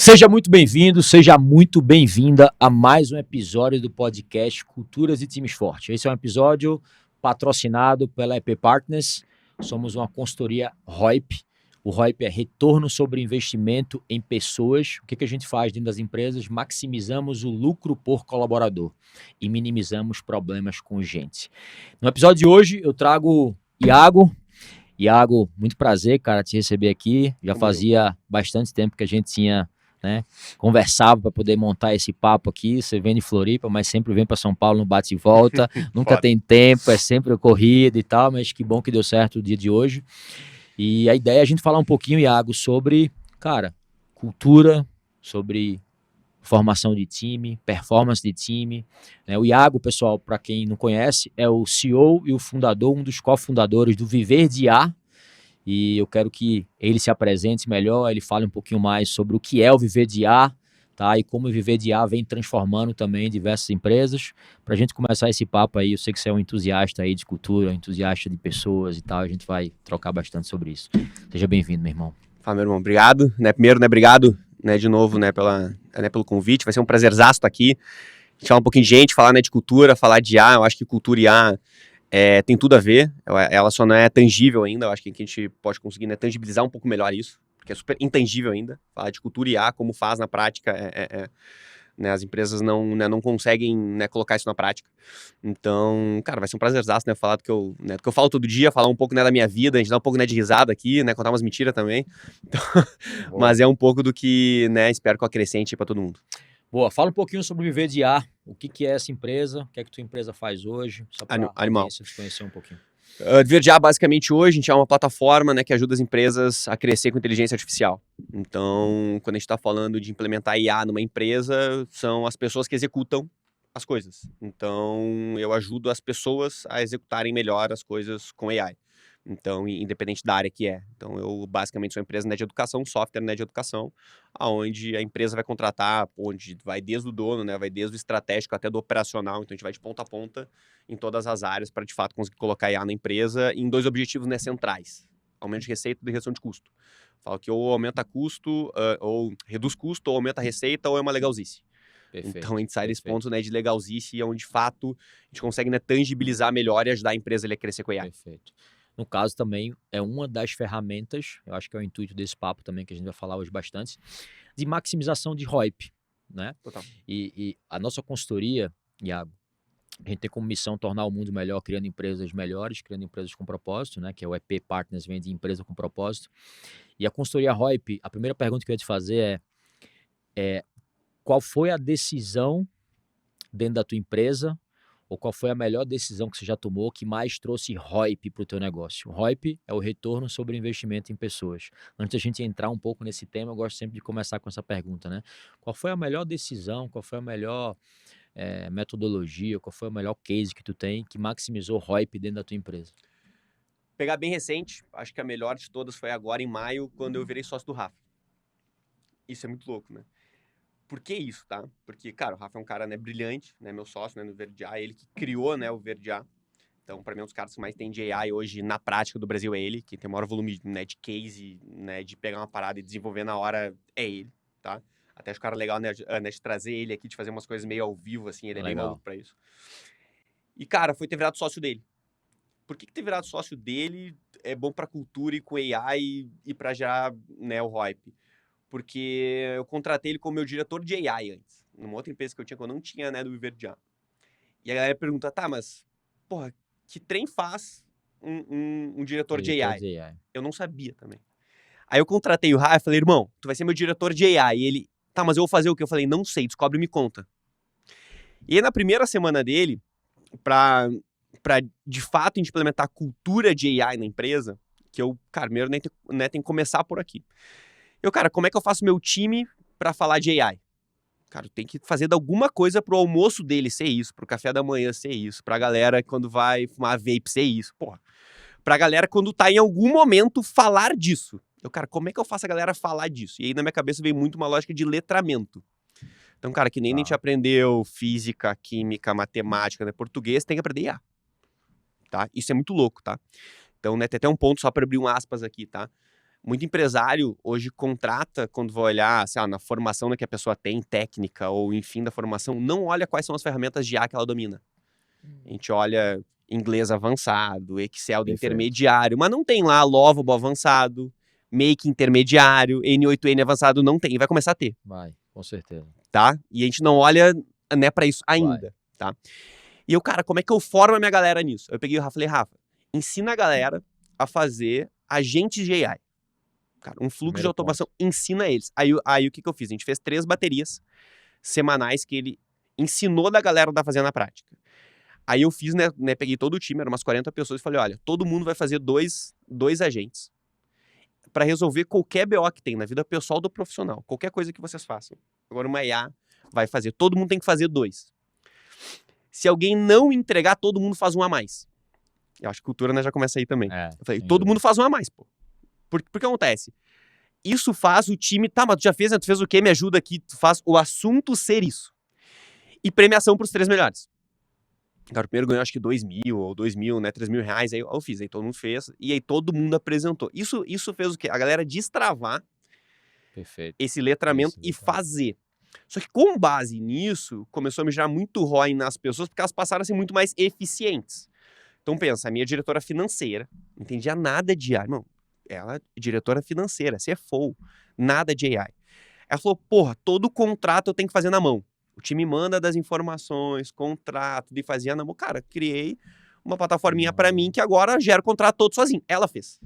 Seja muito bem-vindo, seja muito bem-vinda a mais um episódio do podcast Culturas e Times Fortes. Esse é um episódio patrocinado pela EP Partners. Somos uma consultoria ROIP. O ROIP é Retorno sobre Investimento em Pessoas. O que a gente faz dentro das empresas? Maximizamos o lucro por colaborador e minimizamos problemas com gente. No episódio de hoje eu trago Iago. Iago, muito prazer, cara, te receber aqui. Já fazia bastante tempo que a gente tinha, conversava para poder montar esse papo aqui. Você vem de Floripa, mas sempre vem para São Paulo no bate e volta. Nunca tem tempo, é sempre corrida e tal, mas que bom que deu certo o dia de hoje. E a ideia é a gente falar um pouquinho, Iago, sobre, cara, cultura, sobre formação de time, performance de time. O Iago, pessoal, para quem não conhece, é o CEO e o fundador, um dos cofundadores do Viver de A. E eu quero que ele se apresente melhor, ele fale um pouquinho mais sobre o que é o Viver de A, tá? E como o Viver de A vem transformando também diversas empresas. Para a gente começar esse papo aí, eu sei que você é um entusiasta aí de cultura, um entusiasta de pessoas e tal, a gente vai trocar bastante sobre isso. Seja bem-vindo, meu irmão. Fala, meu irmão, obrigado, Primeiro, obrigado, de novo, pelo convite. Vai ser um prazerzaço estar aqui, falar um pouquinho de gente, falar, de cultura, falar de A. Eu acho que cultura e A tem tudo a ver. Ela só não é tangível ainda. Eu acho que a gente pode conseguir tangibilizar um pouco melhor isso, porque é super intangível ainda. Falar de cultura e A, como faz na prática, as empresas não conseguem, colocar isso na prática. Então, cara, vai ser um prazerzaço, falar do que eu falo todo dia, falar um pouco, da minha vida, a gente dá um pouco, de risada aqui, contar umas mentiras também. Então, mas é um pouco do que, espero que eu acrescente para todo mundo. Boa, fala um pouquinho sobre o Viver de A, o que é essa empresa, o que é que tua empresa faz hoje, só para a audiência te conhecer um pouquinho. Viver de A, basicamente, hoje, a gente é uma plataforma, que ajuda as empresas a crescer com inteligência artificial. Então, quando a gente está falando de implementar IA numa empresa, são as pessoas que executam as coisas. Então, eu ajudo as pessoas a executarem melhor as coisas com AI. Então, independente da área que é. Então, eu basicamente sou uma empresa de educação, software de educação, aonde a empresa vai contratar, onde vai desde o dono, vai desde o estratégico até do operacional. Então, a gente vai de ponta a ponta em todas as áreas para, de fato, conseguir colocar IA na empresa em dois objetivos centrais: aumento de receita e redução de custo. Falo que ou aumenta custo, ou reduz custo, ou aumenta a receita, ou é uma legalzice. Perfeito, então, a gente sai desse ponto de legalzice, onde, de fato, a gente consegue tangibilizar melhor e ajudar a empresa a crescer com a IA. Perfeito. No caso, também é uma das ferramentas, eu acho que é o intuito desse papo também, que a gente vai falar hoje bastante, de maximização de ROIP, né? Total. E a nossa consultoria, Iago, a gente tem como missão tornar o mundo melhor, criando empresas melhores, criando empresas com propósito, né? Que é o EP Partners, vem de empresa com propósito. E a consultoria ROIP, a primeira pergunta que eu ia te fazer é qual foi a decisão dentro da tua empresa, ou qual foi a melhor decisão que você já tomou que mais trouxe ROIP para o teu negócio? O ROIP é o retorno sobre investimento em pessoas. Antes da gente entrar um pouco nesse tema, eu gosto sempre de começar com essa pergunta, né? Qual foi a melhor decisão, qual foi a melhor metodologia, qual foi o melhor case que tu tem que maximizou ROIP dentro da tua empresa? Pegar bem recente, acho que a melhor de todas foi agora em maio, quando eu virei sócio do Rafa. Isso é muito louco, né? Por que isso, tá? Porque, cara, o Rafa é um cara, brilhante, meu sócio, no Verde A, ele que criou, o Verde A. Então, para mim, um dos caras que mais tem de AI hoje na prática do Brasil é ele, que tem o maior volume, de case, de pegar uma parada e desenvolver na hora é ele, tá? Até acho que o cara legal, de trazer ele aqui, de fazer umas coisas meio ao vivo, assim, ele é bem maluco pra isso. E, cara, foi ter virado sócio dele. Por que ter virado sócio dele é bom pra cultura e com AI e pra gerar, o ROIP? Porque eu contratei ele como meu diretor de AI antes, numa outra empresa que eu não tinha, do Viver de A. E a galera pergunta, tá, mas, porra, que trem faz um diretor de AI? Eu não sabia também. Aí eu contratei o Rafa e falei, irmão, tu vai ser meu diretor de AI. E ele, tá, mas eu vou fazer o quê? Eu falei, não sei, descobre e me conta. E aí, na primeira semana dele, pra de fato implementar a cultura de AI na empresa, que eu, cara, primeiro tem que começar por aqui. Eu, cara, como é que eu faço meu time pra falar de AI? Cara, tem que fazer de alguma coisa pro almoço dele ser isso, pro café da manhã ser isso, pra galera quando vai fumar vape ser isso, porra. Pra galera quando tá em algum momento falar disso. Eu, cara, como é que eu faço a galera falar disso? E aí na minha cabeça veio muito uma lógica de letramento. Então, cara, que nem a gente aprendeu física, química, matemática, português, tem que aprender IA. Tá? Isso é muito louco, tá? Então, tem até um ponto só para abrir um aspas aqui, tá? Muito empresário hoje contrata, quando vai olhar, sei lá, na formação que a pessoa tem, técnica, ou enfim, da formação, não olha quais são as ferramentas de IA que ela domina. A gente olha inglês avançado, Excel do Perfeito. intermediário, mas não tem lá Lovable avançado, Make intermediário, N8N avançado, não tem, e vai começar a ter, Vai, com certeza. tá? E a gente não olha, né, pra isso ainda, tá? E eu, cara, como é que eu formo a minha galera nisso? Eu peguei o Rafa e falei, Rafa, ensina a galera a fazer agentes de AI. Cara, um fluxo de Primeiro automação, ensina eles. Aí o que eu fiz? A gente fez 3 baterias semanais que ele ensinou da galera a fazer na prática. Aí eu fiz, né, peguei todo o time, eram umas 40 pessoas, e falei, olha, todo mundo vai fazer dois agentes para resolver qualquer BO que tem na vida pessoal do profissional, qualquer coisa que vocês façam. Agora uma IA vai fazer, todo mundo tem que fazer 2. Se alguém não entregar, todo mundo faz um a mais. Eu acho que cultura, né, já começa aí também. Eu falei, todo mundo faz um a mais, pô. Porque acontece? Isso faz o time, tá, mas tu já fez, né? Tu fez o quê? Me ajuda aqui. Tu faz o assunto ser isso. E premiação pros 3 melhores. Cara, o primeiro ganhou acho que 2.000 ou 2.000, né? 3.000 reais. Aí eu fiz, aí todo mundo fez. E aí todo mundo apresentou. Isso fez o quê? A galera destravar Perfeito. esse letramento e fazer. Só que com base nisso, começou a me gerar muito ROI nas pessoas, porque elas passaram a ser muito mais eficientes. Então pensa, a minha diretora financeira, não entendia nada de AI, irmão. Ela é diretora financeira, CFO, nada de AI. Ela falou, porra, todo contrato eu tenho que fazer na mão. O time manda das informações, contrato, de fazer na mão. Cara, criei uma plataforminha pra mim que agora gera o contrato todo sozinho. Ela fez.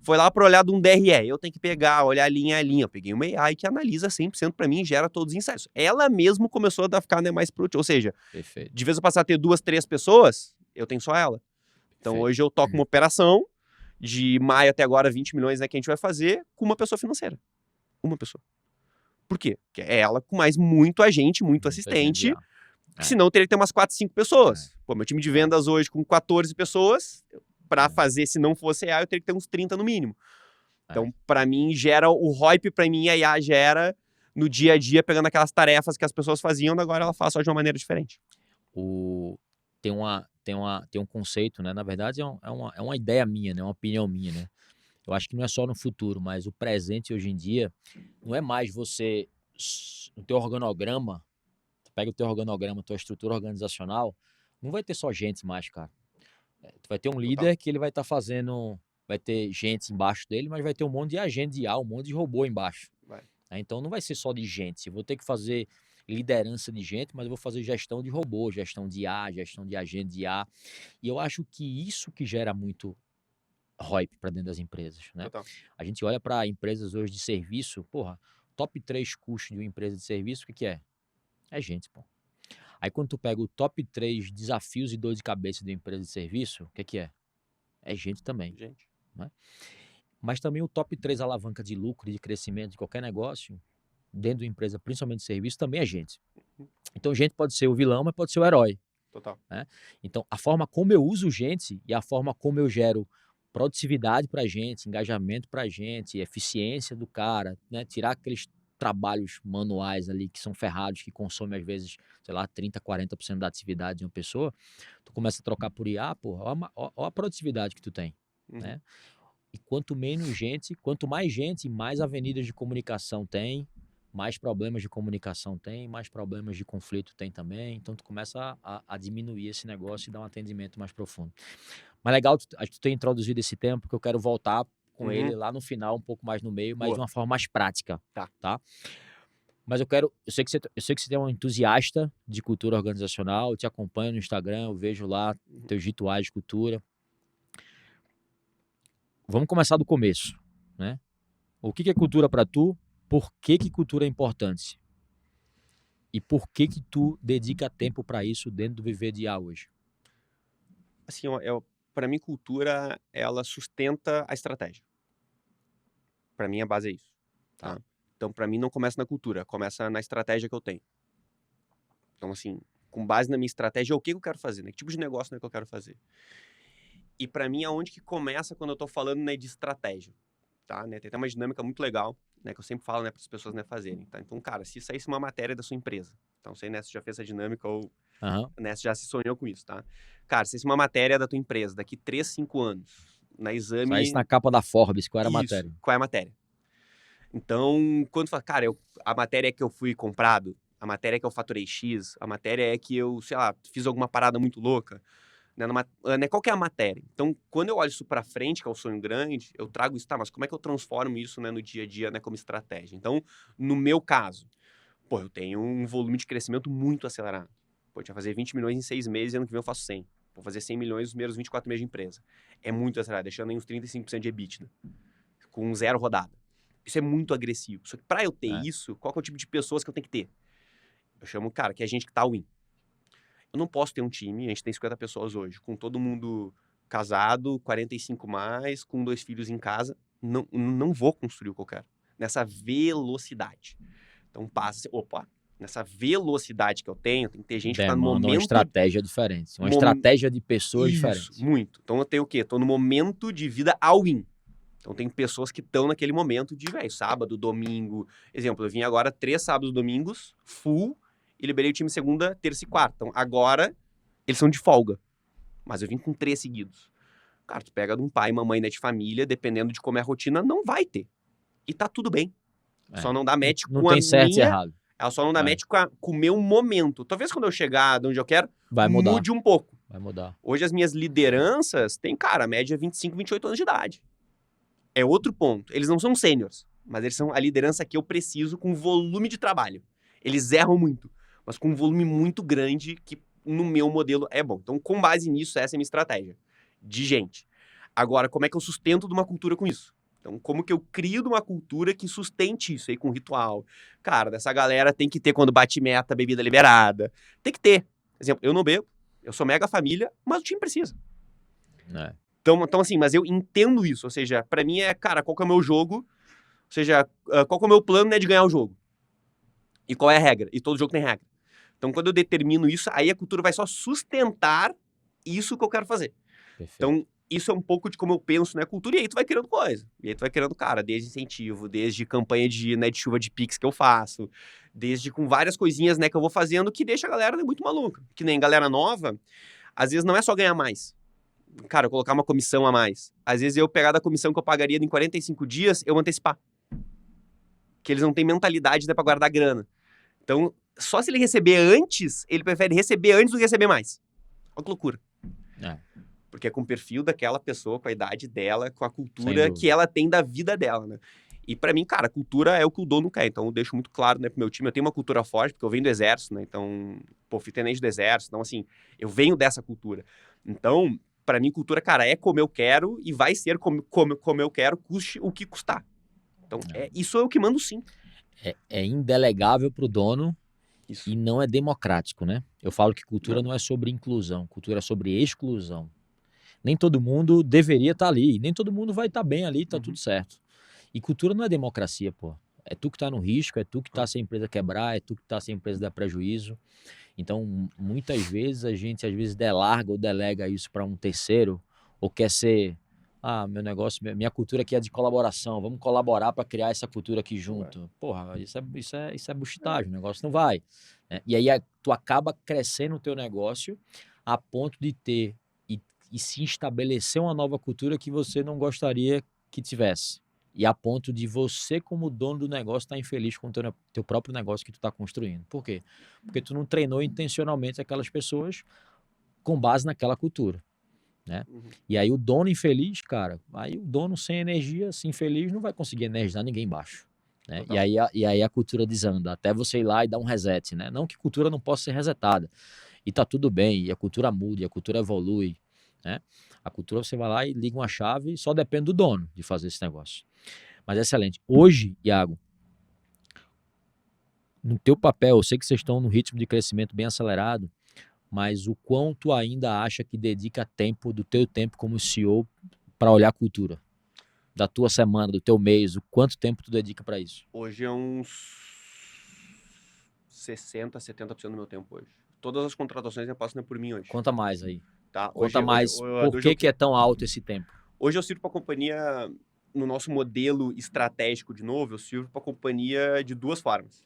Foi lá para olhar de um DRE. Eu tenho que pegar, olhar linha a linha. Eu peguei uma AI que analisa 100% para mim e gera todos os insights. Ela mesmo começou a ficar, né, mais produtiva. Ou seja, Perfeito. de vez eu passar a ter 2, 3 pessoas, eu tenho só ela. Então Perfeito. hoje eu toco uma operação de maio até agora, 20 milhões, né, que a gente vai fazer com uma pessoa financeira. Uma pessoa. Por quê? Porque é ela com mais muito agente, muito assistente. Porque senão eu teria que ter umas 4, 5 pessoas. Pô, meu time de vendas hoje com 14 pessoas, para fazer, se não fosse AI, eu teria que ter uns 30 no mínimo. Então, para mim, gera o ROI, para mim, a IA gera no dia a dia, pegando aquelas tarefas que as pessoas faziam, agora ela faz só de uma maneira diferente. Tem um conceito, né? Na verdade, é uma ideia minha, né? Uma opinião minha, né? Eu acho que não é só no futuro, mas o presente hoje em dia não é mais você, no teu organograma, tu pega o teu organograma, tua estrutura organizacional, não vai ter só gente mais, cara. Tu vai ter um líder que ele vai estar fazendo, vai ter gente embaixo dele, mas vai ter um monte de agente de IA, um monte de robô embaixo. Então não vai ser só de gente. Eu vou ter que fazer liderança de gente, mas eu vou fazer gestão de robô, gestão de IA, gestão de agente de IA. E eu acho que isso que gera muito ROI para dentro das empresas, né? A gente olha para empresas hoje de serviço, porra, top 3 custos de uma empresa de serviço, o que é? É gente, pô. Aí quando tu pega o top 3 desafios e dor de cabeça de uma empresa de serviço, o que é? É gente também. Gente. Né? Mas também o top 3 alavanca de lucro e de crescimento de qualquer negócio, dentro de uma empresa, principalmente de serviço, também é gente. Então gente pode ser o vilão, mas pode ser o herói. Total. Né? Então a forma como eu uso gente e a forma como eu gero produtividade para gente, engajamento para gente, eficiência do cara, né? Tirar aqueles trabalhos manuais ali que são ferrados, que consomem às vezes, sei lá, 30, 40% da atividade de uma pessoa, tu começa a trocar por IA, porra, ó a produtividade que tu tem, né? E quanto mais gente, mais avenidas de comunicação tem, mais problemas de comunicação tem, mais problemas de conflito tem também. Então, tu começa a diminuir esse negócio e dar um atendimento mais profundo. Mas legal tu ter introduzido esse tema, porque eu quero voltar com ele lá no final, um pouco mais no meio, mas de uma forma mais prática. Tá? Mas eu sei que você é um entusiasta de cultura organizacional, eu te acompanho no Instagram, eu vejo lá teus rituais de cultura. Vamos começar do começo, né? O que é cultura para tu? Por que cultura é importante? E por que tu dedica tempo para isso dentro do Viver de IA hoje? Assim, para mim, cultura, ela sustenta a estratégia. Para mim, a base é isso. Tá? Então, para mim, não começa na cultura, começa na estratégia que eu tenho. Então, assim, com base na minha estratégia, o que eu quero fazer, né? Que tipo de negócio, né, que eu quero fazer. E para mim, aonde que começa quando eu tô falando, né, de estratégia, tá? Né? Tem até uma dinâmica muito legal, né, que eu sempre falo, né, para as pessoas, né, fazerem, tá? Então, cara, se saísse uma matéria da sua empresa, então, sei, né, se já fez essa dinâmica ou, né, se já se sonhou com isso, tá? Cara, se saísse uma matéria da tua empresa daqui 3, 5 anos, na Exame... Saísse na capa da Forbes, qual era a Isso, matéria? qual é a matéria. Então, quando fala, cara, a matéria é que eu fui comprado, a matéria é que eu faturei X, a matéria é que eu, sei lá, fiz alguma parada muito louca, né, qual que é a matéria? Então, quando eu olho isso pra frente, que é o sonho grande, eu trago isso, tá, mas como é que eu transformo isso, né, no dia a dia, né, como estratégia? Então, no meu caso, pô, eu tenho um volume de crescimento muito acelerado. Pô, eu tinha fazer 20 milhões em 6 meses e ano que vem eu faço 100. Vou fazer 100 milhões nos primeiros 24 meses de empresa. É muito acelerado, deixando aí uns 35% de EBITDA, com 0 rodada. Isso é muito agressivo. Só que pra eu ter isso, qual que é o tipo de pessoas que eu tenho que ter? Eu chamo, cara, que é gente que tá win. Eu não posso ter um time, a gente tem 50 pessoas hoje, com todo mundo casado, 45 mais, com 2 filhos em casa. Não vou construir o que eu quero. Nessa velocidade. Então passa, opa, nessa velocidade que eu tenho, tem que ter gente que tá no Demanda uma momento... estratégia diferente. Uma estratégia de pessoas Isso, diferentes. muito. Então eu tenho o quê? Tô no momento de vida all-in. Então tem pessoas que estão naquele momento de, velho, sábado, domingo. Exemplo, eu vim agora 3 sábados, domingos, full, e liberei o time segunda, terça e quarta. Então agora eles são de folga. Mas eu vim com 3 seguidos. Cara, tu pega de um pai, mamãe, né, de família, dependendo de como é a rotina, não vai ter. E tá tudo bem. Só não dá match Não com a tem certo e minha... errado. Ela só não dá match com o meu momento. Talvez quando eu chegar de onde eu quero, Vai mudar. mude um pouco. Vai mudar. Hoje as minhas lideranças têm, cara, a média 25, 28 anos de idade. É outro ponto. Eles não são sêniors, mas eles são a liderança que eu preciso com volume de trabalho. Eles erram muito, mas com um volume muito grande que no meu modelo é bom. Então, com base nisso, essa é a minha estratégia de gente. Agora, como é que eu sustento de uma cultura com isso? Então, como que eu crio de uma cultura que sustente isso aí com ritual? Cara, dessa galera tem que ter, quando bate meta, bebida liberada. Tem que ter. Por exemplo, eu não bebo, eu sou mega família, mas o time precisa. Então, assim, mas eu entendo isso. Ou seja, pra mim é, cara, qual que é o meu jogo? Ou seja, qual que é o meu plano, né, de ganhar o jogo? E qual é a regra? E todo jogo tem regra. Então, quando eu determino isso, aí a cultura vai só sustentar isso que eu quero fazer. Perfeito. Então, isso é um pouco de como eu penso, né, cultura, e aí tu vai criando coisa. E aí tu vai criando, cara, desde incentivo, desde campanha de, né, de chuva de Pix que eu faço, desde com várias coisinhas, né, que eu vou fazendo que deixa a galera, né, muito maluca. Que nem galera nova, às vezes não é só ganhar mais. Cara, eu colocar uma comissão a mais. Às vezes eu pegar da comissão que eu pagaria em 45 dias, eu antecipar. Que eles não têm mentalidade, né, pra guardar grana. Então, só se ele receber antes, ele prefere receber antes do que receber mais. Olha que loucura. Porque é com o perfil daquela pessoa, com a idade dela, com a cultura que ela tem da vida dela, né? E pra mim, cara, a cultura é o que o dono quer. Então eu deixo muito claro, né, pro meu time. Eu tenho uma cultura forte, porque eu venho do exército, né? Então, pô, fui tenente do exército. Então, assim, eu venho dessa cultura. Então, pra mim, cultura, cara, é como eu quero e vai ser como eu quero, custe o que custar. Então, isso é o que mando sim. É indelegável pro dono Isso. e não é democrático, né? Eu falo que cultura não é sobre inclusão, cultura é sobre exclusão. Nem todo mundo deveria estar ali, nem todo mundo vai estar bem ali, tá tudo certo. E cultura não é democracia, pô. É tu que tá no risco, é tu que tá se a empresa quebrar, é tu que tá se a empresa dar prejuízo. Então, muitas vezes a gente às vezes delarga ou delega isso para um terceiro, ou quer ser, meu negócio, minha cultura aqui é de colaboração, vamos colaborar para criar essa cultura aqui junto. Porra, isso é buchitagem, o negócio não vai. E aí tu acaba crescendo o teu negócio a ponto de ter e se estabelecer uma nova cultura que você não gostaria que tivesse. E a ponto de você, como dono do negócio, estar infeliz com o teu próprio negócio que tu está construindo. Por quê? Porque tu não treinou intencionalmente aquelas pessoas com base naquela cultura, né? E aí o dono infeliz, cara, aí o dono sem energia, assim, infeliz, não vai conseguir energizar ninguém embaixo. Né? E aí a cultura desanda, até você ir lá e dar um reset, né? Não que cultura não possa ser resetada. E tá tudo bem, e a cultura muda, e a cultura evolui, né? A cultura você vai lá e liga uma chave e só depende do dono de fazer esse negócio. Mas é excelente. Hoje, Iago, no teu papel, eu sei que vocês estão num ritmo de crescimento bem acelerado, mas o quanto tu ainda acha que dedica tempo do teu tempo como CEO para olhar a cultura? Da tua semana, do teu mês, o quanto tempo tu dedica para isso? Hoje é uns 60, 70% do meu tempo hoje. Todas as contratações eu passo por mim hoje. Conta mais aí. Tá? Conta mais por que é tão alto esse tempo. Hoje eu sirvo para a companhia, no nosso modelo estratégico, de novo, eu sirvo para a companhia de 2 formas.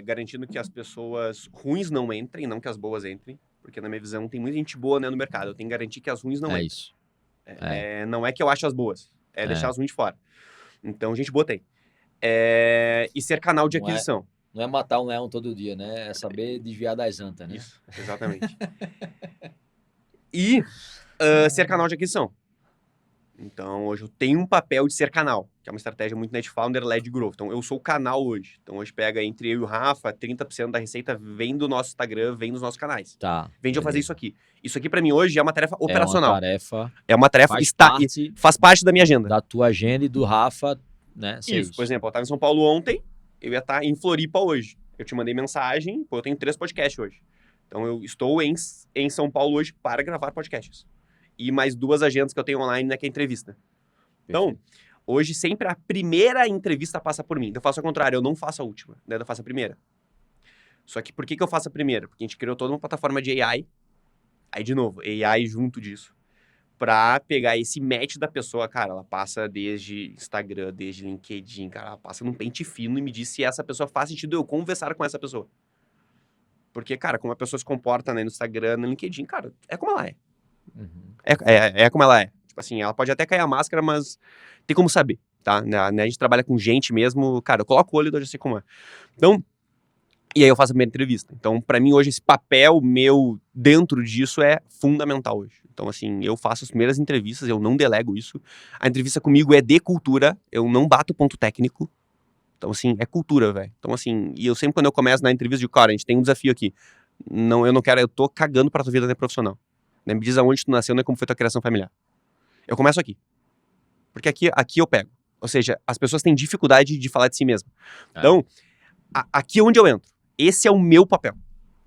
Garantindo que as pessoas ruins não entrem, não que as boas entrem, porque na minha visão tem muita gente boa, né, no mercado. Eu tenho que garantir que as ruins não entrem. Isso. Não é que eu acho as boas, é deixar as ruins de fora. Então, gente boa tem. E ser canal de aquisição. Não é matar um leão todo dia, né? É saber desviar das antas, né? Isso, exatamente. E ser canal de aquisição. Então, hoje eu tenho um papel de ser canal, que é uma estratégia muito Netfounder-led growth. Então, eu sou o canal hoje. Então, hoje pega entre eu e o Rafa, 30% da receita vem do nosso Instagram, vem dos nossos canais. Tá. Vem de eu fazer isso aqui. Isso aqui, pra mim, hoje é uma tarefa operacional. É uma tarefa faz parte da minha agenda. Da tua agenda e do Rafa, né? Isso. Por exemplo, eu estava em São Paulo ontem, eu ia estar em Floripa hoje. Eu te mandei mensagem, eu tenho 3 podcasts hoje. Então, eu estou em São Paulo hoje para gravar podcasts. E mais 2 agendas que eu tenho online, né, que é entrevista. Então, hoje sempre a primeira entrevista passa por mim. Então, eu faço ao contrário, eu não faço a última, né? Eu faço a primeira. Só que por que eu faço a primeira? Porque a gente criou toda uma plataforma de AI. Aí, de novo, AI junto disso. Pra pegar esse match da pessoa, cara, ela passa desde Instagram, desde LinkedIn, cara, ela passa num pente fino e me diz se essa pessoa faz sentido eu conversar com essa pessoa. Porque, cara, como a pessoa se comporta, né, no Instagram, no LinkedIn, cara, é como ela é. É como ela é. Tipo assim, ela pode até cair a máscara, mas tem como saber, tá? Né, a gente trabalha com gente mesmo, cara, eu coloco o olho e eu já sei como é. Então, e aí eu faço a primeira entrevista. Então, pra mim, hoje, esse papel meu dentro disso é fundamental hoje. Então, assim, eu faço as primeiras entrevistas, eu não delego isso. A entrevista comigo é de cultura, eu não bato ponto técnico. Então, assim, é cultura, velho. Então, assim, e eu sempre, quando eu começo na entrevista, digo, cara, a gente tem um desafio aqui. Não, eu não quero, eu tô cagando pra tua vida, né, profissional. Né? Me diz aonde tu nasceu, né, como foi tua criação familiar. Eu começo aqui. Porque aqui eu pego. Ou seja, as pessoas têm dificuldade de falar de si mesmo. Então, aqui é onde eu entro. Esse é o meu papel.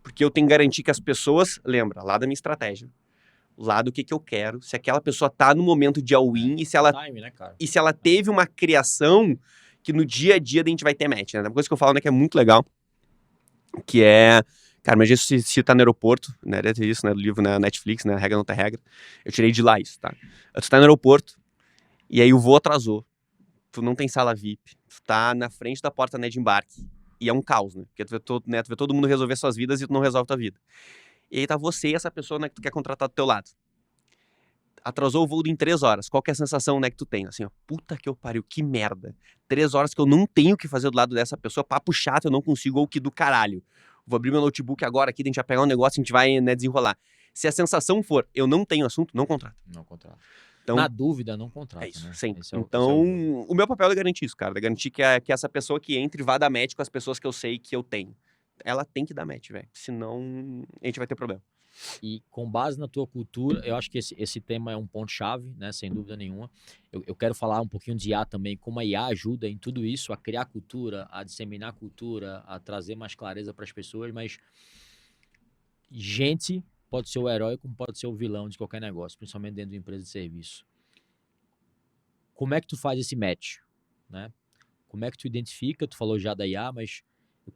Porque eu tenho que garantir que as pessoas, lembra, lá da minha estratégia, lá do que eu quero, se aquela pessoa tá no momento de all-in e se ela, time, né, cara? E se ela teve uma criação que no dia a dia a gente vai ter match, né? Uma coisa que eu falo, né, que é muito legal, que é... Cara, imagina se tá no aeroporto, né? Deve ter isso, né? Do livro, né? Netflix, né? Regra não tem regra. Eu tirei de lá isso, tá? Tu tá no aeroporto, e aí o voo atrasou. Tu não tem sala VIP. Tu tá na frente da porta, né, de embarque. E é um caos, né? Porque tu vê todo mundo resolver suas vidas e tu não resolve tua vida. E aí tá você e essa pessoa, né, que tu quer contratar do teu lado. Atrasou o voo em 3 horas. Qual que é a sensação, né, que tu tem? Assim, ó, puta que eu pariu, que merda. 3 horas que eu não tenho o que fazer do lado dessa pessoa, papo chato, eu não consigo, ou que do caralho. Vou abrir meu notebook agora aqui, a gente vai pegar um negócio, a gente vai, né, desenrolar. Se a sensação for, eu não tenho assunto, não contrato. Não contrato. Então, na dúvida, não contrata, é isso, né? sempre. Esse é Então, o meu papel é garantir isso, cara. É garantir que essa pessoa que entre vá dar match com as pessoas que eu sei que eu tenho. Ela tem que dar match, velho. Senão, a gente vai ter problema. E com base na tua cultura, eu acho que esse tema é um ponto-chave, né? Sem dúvida nenhuma. Eu quero falar um pouquinho de IA também, como a IA ajuda em tudo isso, a criar cultura, a disseminar cultura, a trazer mais clareza para as pessoas, mas gente pode ser o herói como pode ser o vilão de qualquer negócio, principalmente dentro de uma empresa de serviço. Como é que tu faz esse match, né? Como é que tu identifica? Tu falou já da IA, mas eu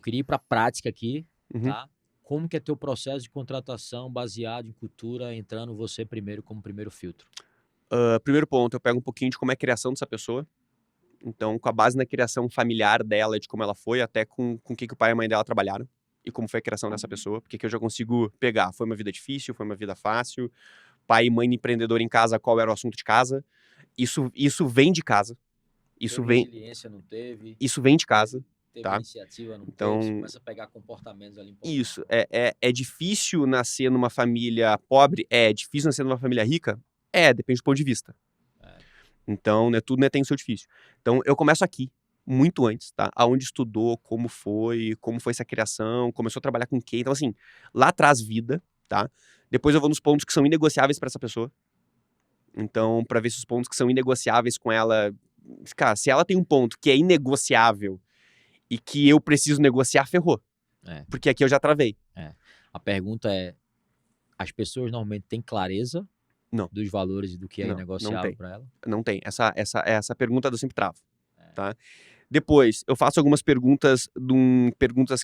queria ir para a prática aqui, tá? Como que é teu processo de contratação baseado em cultura, entrando você primeiro como primeiro filtro? Primeiro ponto, eu pego um pouquinho de como é a criação dessa pessoa. Então, com a base na criação familiar dela, de como ela foi, até com o que o pai e a mãe dela trabalharam. E como foi a criação dessa pessoa. Porque eu já consigo pegar. Foi uma vida difícil, foi uma vida fácil. Pai e mãe empreendedor em casa, qual era o assunto de casa. Isso vem de casa. Resiliência não teve. Isso vem de casa. Teve tá? Iniciativa, não então, teve, começa a pegar comportamentos ali importantes. Isso, é difícil nascer numa família pobre? É difícil nascer numa família rica? Depende do ponto de vista. Então, né, tudo, né, tem o seu difícil. Então, eu começo aqui, muito antes, tá? Aonde estudou, como foi essa criação, começou a trabalhar com quem. Então, assim, lá atrás, vida, tá? Depois eu vou nos pontos que são inegociáveis para essa pessoa. Então, para ver se os pontos que são inegociáveis com ela... Cara, se ela tem um ponto que é inegociável e que eu preciso negociar, ferrou. Porque aqui eu já travei. A pergunta é, as pessoas normalmente têm clareza dos valores e do que é negociável para ela? Não tem. Essa pergunta eu sempre travo. Tá? Depois, eu faço algumas perguntas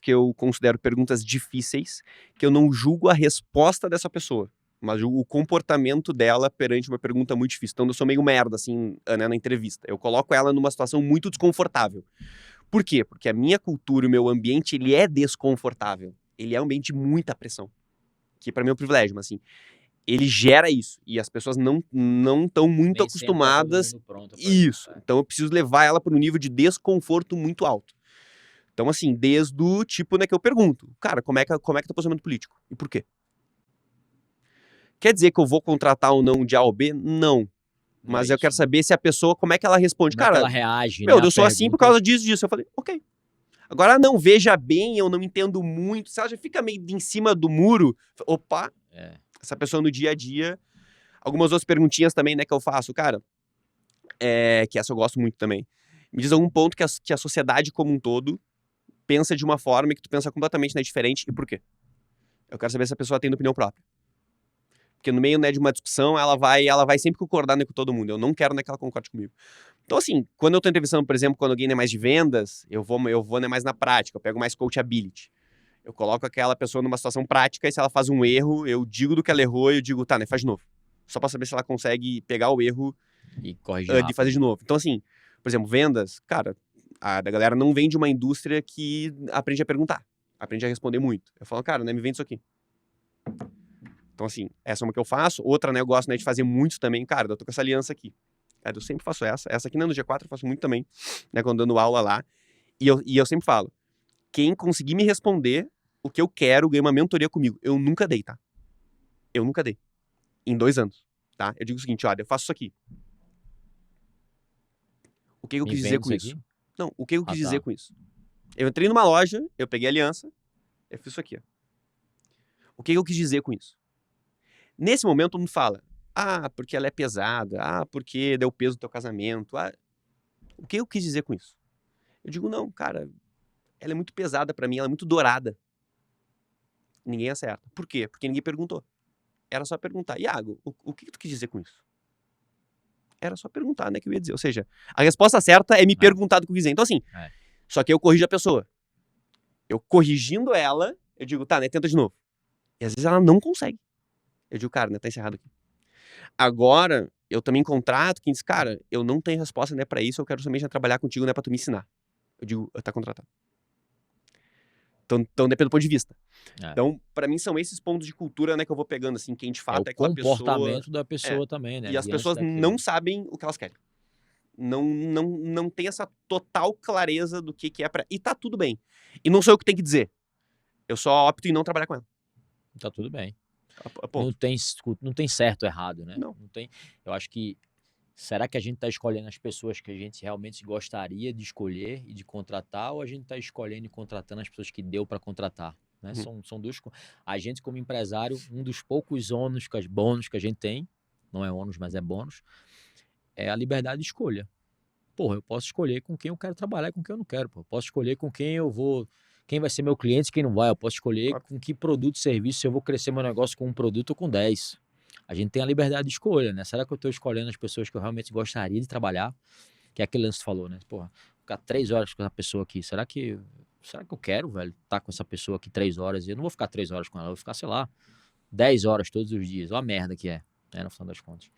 que eu considero perguntas difíceis, que eu não julgo a resposta dessa pessoa, mas julgo o comportamento dela perante uma pergunta muito difícil. Então, eu sou meio merda, assim, né, na entrevista. Eu coloco ela numa situação muito desconfortável. Por quê? Porque a minha cultura, o meu ambiente, ele é desconfortável. Ele é um ambiente de muita pressão. Que pra mim é um privilégio, mas assim... ele gera isso. E as pessoas não estão muito Nem sempre tá todo acostumadas. mundo pronto pra Isso. É. Então eu preciso levar ela para um nível de desconforto muito alto. Então, assim, desde o tipo, né, que eu pergunto, cara, como é que é teu posicionamento político? E por quê? Quer dizer que eu vou contratar ou não de A ou B? Não. Não é Mas eu quero isso. saber se a pessoa, como é que ela responde. Como é que Cara, ela reage, né? meu, A eu sou assim por pergunta. causa disso. Eu falei, ok. Agora, não, veja bem, eu não entendo muito. Se ela já fica meio em cima do muro, opa, É. essa pessoa no dia a dia. Algumas outras perguntinhas também, né, que eu faço, cara, que essa eu gosto muito também. Me diz algum ponto que a sociedade como um todo pensa de uma forma e que tu pensa completamente, né, diferente, e por quê? Eu quero saber se a pessoa tem opinião própria. Porque no meio, né, de uma discussão, ela vai sempre concordar, né, com todo mundo. Eu não quero, né, que ela concorde comigo. Então, assim, quando eu tô entrevistando, por exemplo, quando alguém é mais de vendas, eu vou né, mais na prática, eu pego mais coachability. Eu coloco aquela pessoa numa situação prática e se ela faz um erro, eu digo do que ela errou e eu digo, tá, né, faz de novo. Só pra saber se ela consegue pegar o erro E corrigir de rápido. fazer de novo. Então, assim, por exemplo, vendas, cara, a da galera não vem de uma indústria que aprende a perguntar, aprende a responder muito. Eu falo, cara, né, me vende isso aqui. Então, assim, essa é uma que eu faço. Outra, né, eu gosto, né, de fazer muito também. Cara, eu tô com essa aliança aqui. Eu sempre faço essa. Essa aqui, né, no G4 eu faço muito também, né, quando dando aula lá. E eu sempre falo, quem conseguir me responder o que eu quero, ganha uma mentoria comigo. Eu nunca dei, tá? Eu nunca dei. Em 2 anos, tá? Eu digo o seguinte, olha, eu faço isso aqui. O que eu Me quis dizer vende com isso isso? aqui? Não, o que eu quis dizer Tá. com isso? Eu entrei numa loja, eu peguei a aliança, eu fiz isso aqui, ó. O que eu quis dizer com isso? Nesse momento, todo mundo fala, porque ela é pesada, porque deu peso no teu casamento, o que eu quis dizer com isso? Eu digo, não, cara, ela é muito pesada pra mim, ela é muito dourada. Ninguém acerta. Por quê? Porque ninguém perguntou. Era só perguntar, Iago, o que tu quis dizer com isso? Era só perguntar, né, que eu ia dizer. Ou seja, a resposta certa é me perguntar do que eu quis dizer. Então, assim, só que eu corrijo a pessoa. Eu corrigindo ela, eu digo, tá, né, tenta de novo. E às vezes ela não consegue. Eu digo, cara, né, tá encerrado aqui. Agora, eu também contrato quem diz, cara, eu não tenho resposta, né, pra isso, eu quero somente trabalhar contigo, né, pra tu me ensinar. Eu digo, tá contratado. Então depende do ponto de vista. Então, pra mim, são esses pontos de cultura, né, que eu vou pegando, assim, quem de É o fato é aquela pessoa. comportamento da pessoa também, né? E as Diante pessoas não daquilo. sabem o que elas querem. Não tem essa total clareza do que é pra. E tá tudo bem. E não sou eu que tenho que dizer. Eu só opto em não trabalhar com ela. Tá tudo bem. Não Ponto. tem certo ou errado, né? Não. Não tem. Eu acho que será que a gente está escolhendo as pessoas que a gente realmente gostaria de escolher e de contratar, ou a gente está escolhendo e contratando as pessoas que deu para contratar? Né? São duas. A gente, como empresário, um dos poucos bônus que a gente tem, não é ônus, mas é bônus, é a liberdade de escolha. Porra, eu posso escolher com quem eu quero trabalhar e com quem eu não quero. Pô. Eu posso escolher com quem eu vou. Quem vai ser meu cliente e quem não vai. Eu posso escolher com que produto e serviço, se eu vou crescer meu negócio com um produto ou com 10. A gente tem a liberdade de escolha, né? Será que eu estou escolhendo as pessoas que eu realmente gostaria de trabalhar? Que é aquele lance que tu falou, né? Porra, ficar 3 horas com essa pessoa aqui. Será que eu quero, velho, estar com essa pessoa aqui 3 horas? E eu não vou ficar 3 horas com ela, eu vou ficar, sei lá, 10 horas todos os dias. Olha a merda que é, né? No final das contas.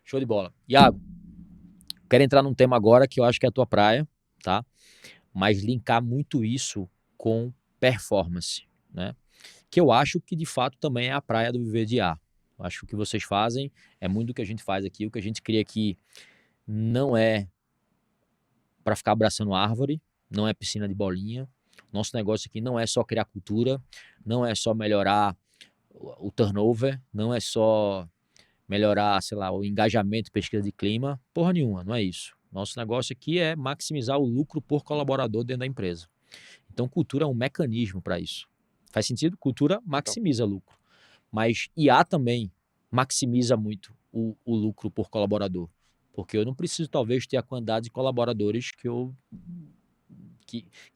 Show de bola. Iago, quero entrar num tema agora que eu acho que é a tua praia, tá? Mas linkar muito isso com performance, né? Que eu acho que de fato também é a praia do Viver de A. Eu acho que o que vocês fazem é muito do que a gente faz aqui. O que a gente cria aqui não é para ficar abraçando árvore, não é piscina de bolinha. Nosso negócio aqui não é só criar cultura, não é só melhorar o turnover, não é só melhorar, sei lá, o engajamento, pesquisa de clima, porra nenhuma, não é isso. Nosso negócio aqui é maximizar o lucro por colaborador dentro da empresa. Então, cultura é um mecanismo para isso. Faz sentido? Cultura maximiza lucro. Mas IA também maximiza muito o lucro por colaborador. Porque eu não preciso, talvez, ter a quantidade de colaboradores que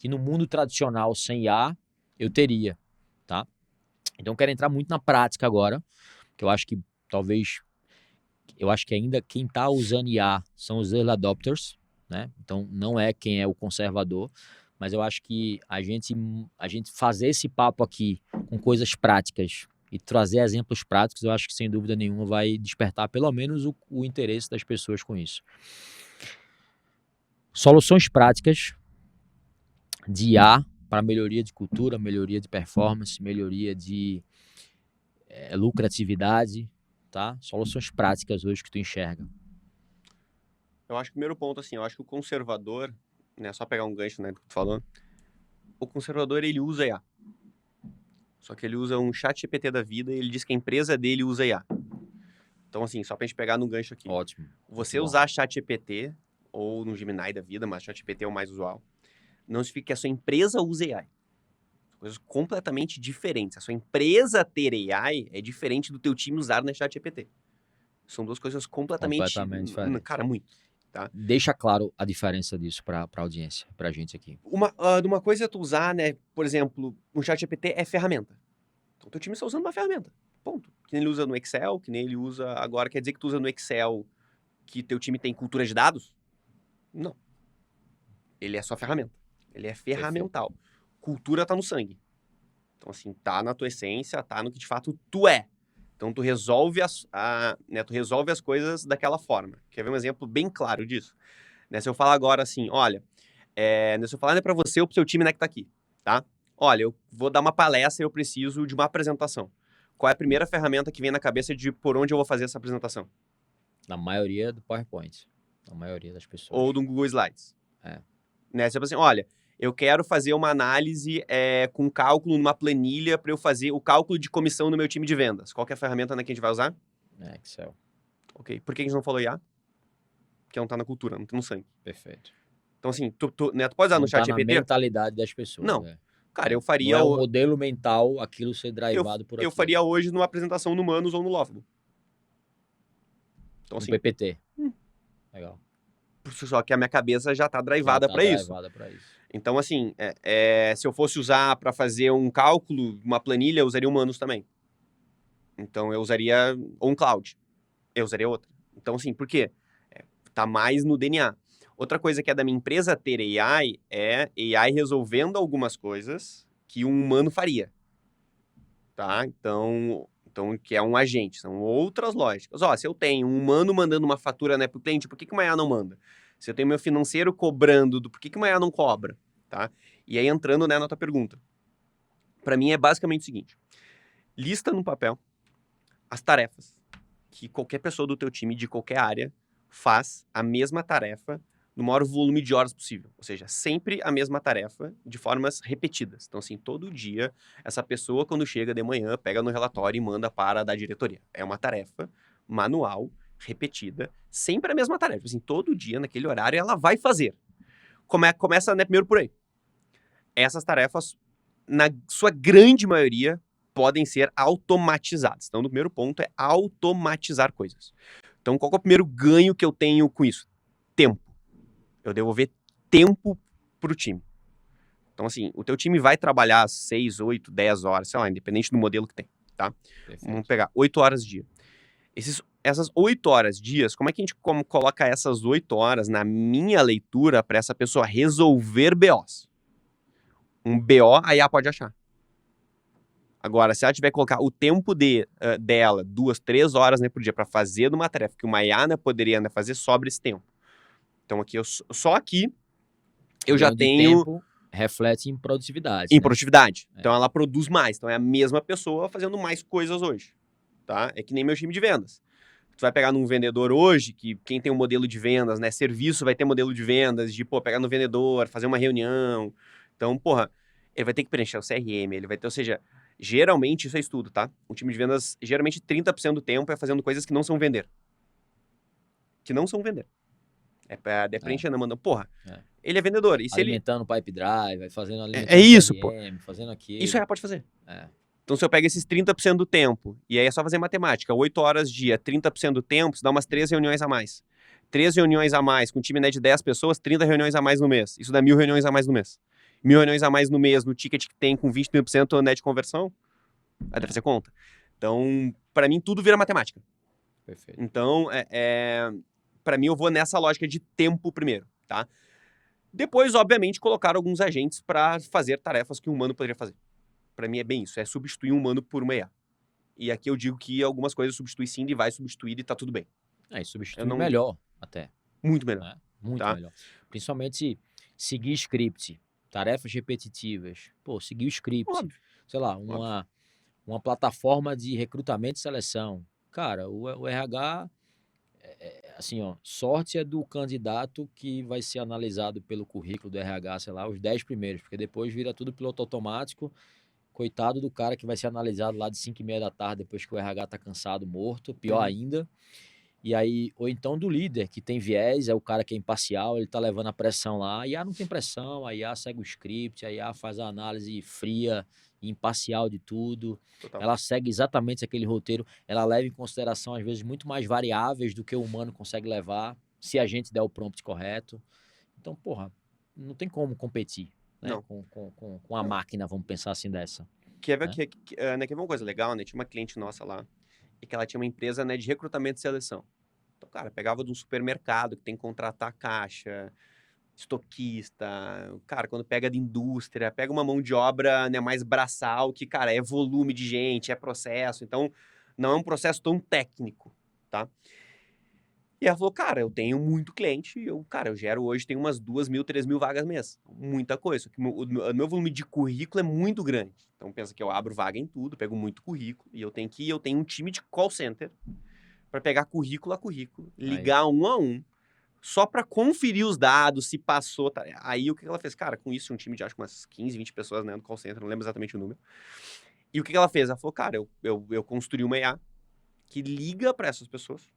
no mundo tradicional, sem IA, eu teria. Tá? Então, eu quero entrar muito na prática agora, que eu acho que talvez eu acho que ainda quem está usando IA são os early adopters, né? Então não é quem é o conservador, mas eu acho que a gente fazer esse papo aqui com coisas práticas e trazer exemplos práticos, eu acho que sem dúvida nenhuma vai despertar pelo menos o interesse das pessoas com isso. Soluções práticas de IA para melhoria de cultura, melhoria de performance, melhoria de lucratividade, tá? Soluções práticas hoje que tu enxerga. Eu acho que o primeiro ponto, assim, eu acho que o conservador, né, só pegar um gancho, né, do que tu falou, o conservador, ele usa IA. Só que ele usa um chat GPT da vida e ele diz que a empresa dele usa IA. Então, assim, só pra gente pegar no gancho aqui. Ótimo. Você Muito bom. usar chat GPT, ou no Gemini da vida, mas chat GPT é o mais usual, não significa que a sua empresa use AI. São coisas completamente diferentes. A sua empresa ter AI é diferente do teu time usar no chat GPT. São duas coisas completamente diferentes. cara, muito. Tá? Deixa claro a diferença disso para a audiência, para a gente aqui. Uma coisa é tu usar, né, por exemplo, um chat GPT é ferramenta. Então, teu time está usando uma ferramenta. Ponto. Que nem ele usa no Excel, que nem ele usa agora. Quer dizer que tu usa no Excel que teu time tem cultura de dados? Não. Ele é só ferramenta. Ele é ferramental. Perfeito. Cultura tá no sangue. Então, assim, tá na tua essência, tá no que de fato tu é. Então, tu resolve tu resolve as coisas daquela forma. Quer ver um exemplo bem claro disso? Né, se eu falar agora assim, olha, se eu falar pra você ou pro seu time, né, que tá aqui, tá? Olha, eu vou dar uma palestra e eu preciso de uma apresentação. Qual é a primeira ferramenta que vem na cabeça de por onde eu vou fazer essa apresentação? Na maioria do PowerPoint. Na maioria das pessoas. Ou do Google Slides. Né, você fala assim, olha, eu quero fazer uma análise com cálculo numa planilha para eu fazer o cálculo de comissão no meu time de vendas. Qual que é a ferramenta, né, que a gente vai usar? Excel. Ok. Por que a gente não falou IA? Porque não tá na cultura, não tá no sangue. Perfeito. Então, assim, tu pode usar no chat GPT? Não tá na mentalidade das pessoas. Não. Cara, eu faria... Não é um modelo mental aquilo ser drivado por aquilo. Eu faria hoje numa apresentação no Manus ou no Lovable. Então, assim... No PPT. Legal. Só que a minha cabeça já tá drivada para isso. Então, assim, se eu fosse usar para fazer um cálculo, uma planilha, eu usaria o Manus também. Então, eu usaria ou um Cloud. Eu usaria outra. Então, assim, por quê? Tá mais no DNA. Outra coisa que é da minha empresa ter AI é AI resolvendo algumas coisas que um humano faria. Tá? Então, que é um agente. São outras lógicas. Se eu tenho um humano mandando uma fatura, né, pro cliente, por que uma IA não manda? Se eu tenho meu financeiro cobrando, por que uma IA não cobra? Tá? E aí, entrando, né, na tua pergunta. Para mim, é basicamente o seguinte. Lista no papel as tarefas que qualquer pessoa do teu time, de qualquer área, faz a mesma tarefa no maior volume de horas possível. Ou seja, sempre a mesma tarefa de formas repetidas. Então, assim, todo dia, essa pessoa, quando chega de manhã, pega no relatório e manda para da diretoria. É uma tarefa manual, repetida, sempre a mesma tarefa. Assim, todo dia, naquele horário, ela vai fazer. Começa, né, primeiro por aí. Essas tarefas, na sua grande maioria, podem ser automatizadas. Então, o primeiro ponto é automatizar coisas. Então, qual é o primeiro ganho que eu tenho com isso? Tempo. Eu devolver tempo pro time. Então, assim, o teu time vai trabalhar 6, 8, 10 horas, sei lá, independente do modelo que tem, tá? Perfeito. Vamos pegar 8 horas dia. Essas 8 horas dias, como é que a gente coloca essas 8 horas na minha leitura para essa pessoa resolver BOs? Um BO, a IA pode achar. Agora, se ela tiver que colocar o tempo dela, 2, 3 horas, né, por dia, para fazer uma tarefa que uma IA, né, poderia, né, fazer, sobra esse tempo. Então, aqui, só aqui, eu já tenho... Tempo reflete em produtividade. Em produtividade. Então, ela produz mais. Então, é a mesma pessoa fazendo mais coisas hoje. Tá? É que nem meu time de vendas. Tu vai pegar num vendedor hoje, que quem tem um modelo de vendas, né, serviço vai ter modelo de vendas, de, pegar no vendedor, fazer uma reunião. Então, ele vai ter que preencher o CRM, ele vai ter, ou seja, geralmente, isso é estudo, tá? Um time de vendas, geralmente 30% do tempo é fazendo coisas que não são vender. Que não são vender. É preenchendo, mandando, ele é vendedor. E se alimentando o Pipe Drive, fazendo alimentando isso, CRM, fazendo aquilo. Isso aí pode fazer. Então, se eu pego esses 30% do tempo, e aí é só fazer matemática, 8 horas dia, 30% do tempo, isso dá umas 3 reuniões a mais. 3 reuniões a mais, com um time, né, de 10 pessoas, 30 reuniões a mais no mês. Isso dá 1.000 reuniões a mais no mês. 1.000 reuniões a mais no mês, no ticket que tem com 20% né, de conversão, aí deve fazer conta. Então, para mim, tudo vira matemática. Perfeito. Então, para mim, eu vou nessa lógica de tempo primeiro, tá? Depois, obviamente, colocar alguns agentes para fazer tarefas que um humano poderia fazer. Para mim é bem isso, é substituir um humano por uma IA. E aqui eu digo que algumas coisas substitui sim e vai substituir e tá tudo bem. E substitui melhor até. Muito melhor. Né? Muito melhor. Principalmente seguir script, tarefas repetitivas. Seguir o script. Óbvio. Sei lá, uma plataforma de recrutamento e seleção. Cara, o RH, assim, ó, sorte é do candidato que vai ser analisado pelo currículo do RH, sei lá, os 10 primeiros, porque depois vira tudo piloto automático. Coitado do cara que vai ser analisado lá de 5h30 da tarde, depois que o RH tá cansado, morto, pior ainda. E aí, ou então do líder, que tem viés, é o cara que é imparcial, ele tá levando a pressão lá, a IA não tem pressão, a IA segue o script, a IA faz a análise fria e imparcial de tudo, Total. ela segue exatamente aquele roteiro, ela leva em consideração, às vezes, muito mais variáveis do que o humano consegue levar, se a gente der o prompt correto. Então, porra, não tem como competir, né, Não. com a máquina, vamos pensar assim dessa. Quer ver, Né? né, quer ver uma coisa legal, né? Tinha uma cliente nossa lá, e que ela tinha uma empresa, né, de recrutamento e seleção. Então, cara, pegava de um supermercado que tem que contratar caixa, estoquista, cara, quando pega de indústria, pega uma mão de obra, né, mais braçal, que, cara, é volume de gente, é processo, então não é um processo tão técnico, tá? E ela falou, cara, eu tenho muito cliente, eu gero hoje, tenho umas 2.000, 3.000 vagas mês. Muita coisa. Só que o meu volume de currículo é muito grande. Então pensa que eu abro vaga em tudo, pego muito currículo, e eu tenho um time de call center para pegar currículo a currículo, Aí, ligar um a um, só para conferir os dados, se passou. Tá? Aí o que ela fez? Cara, com isso, um time de acho que umas 15, 20 pessoas, né, no call center, não lembro exatamente o número. E o que ela fez? Ela falou, cara, eu construí uma IA que liga para essas pessoas.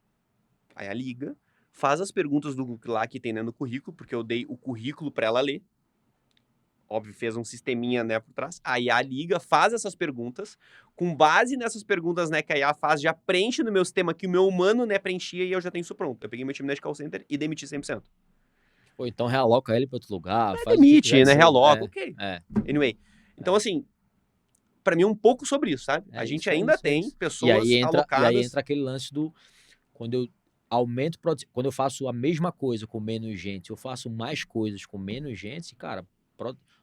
Aí a liga, faz as perguntas do lá que tem né, no currículo, porque eu dei o currículo para ela ler. Óbvio, fez um sisteminha, né, por trás. A IA liga, faz essas perguntas. Com base nessas perguntas, né, que a IA faz, já preenche no meu sistema que o meu humano, né, preenchia e eu já tenho isso pronto. Eu peguei meu time de call center e demiti 100%. ou então realoca ele para outro lugar, faz o que quiser Demite, que né, seja. realoca, ok. Anyway. Então, É. assim, para mim é um pouco sobre isso, sabe? A É gente isso, é ainda isso, é tem isso. E pessoas aí alocadas. entra aquele lance do quando eu aumento, quando eu faço a mesma coisa com menos gente, eu faço mais coisas com menos gente, cara,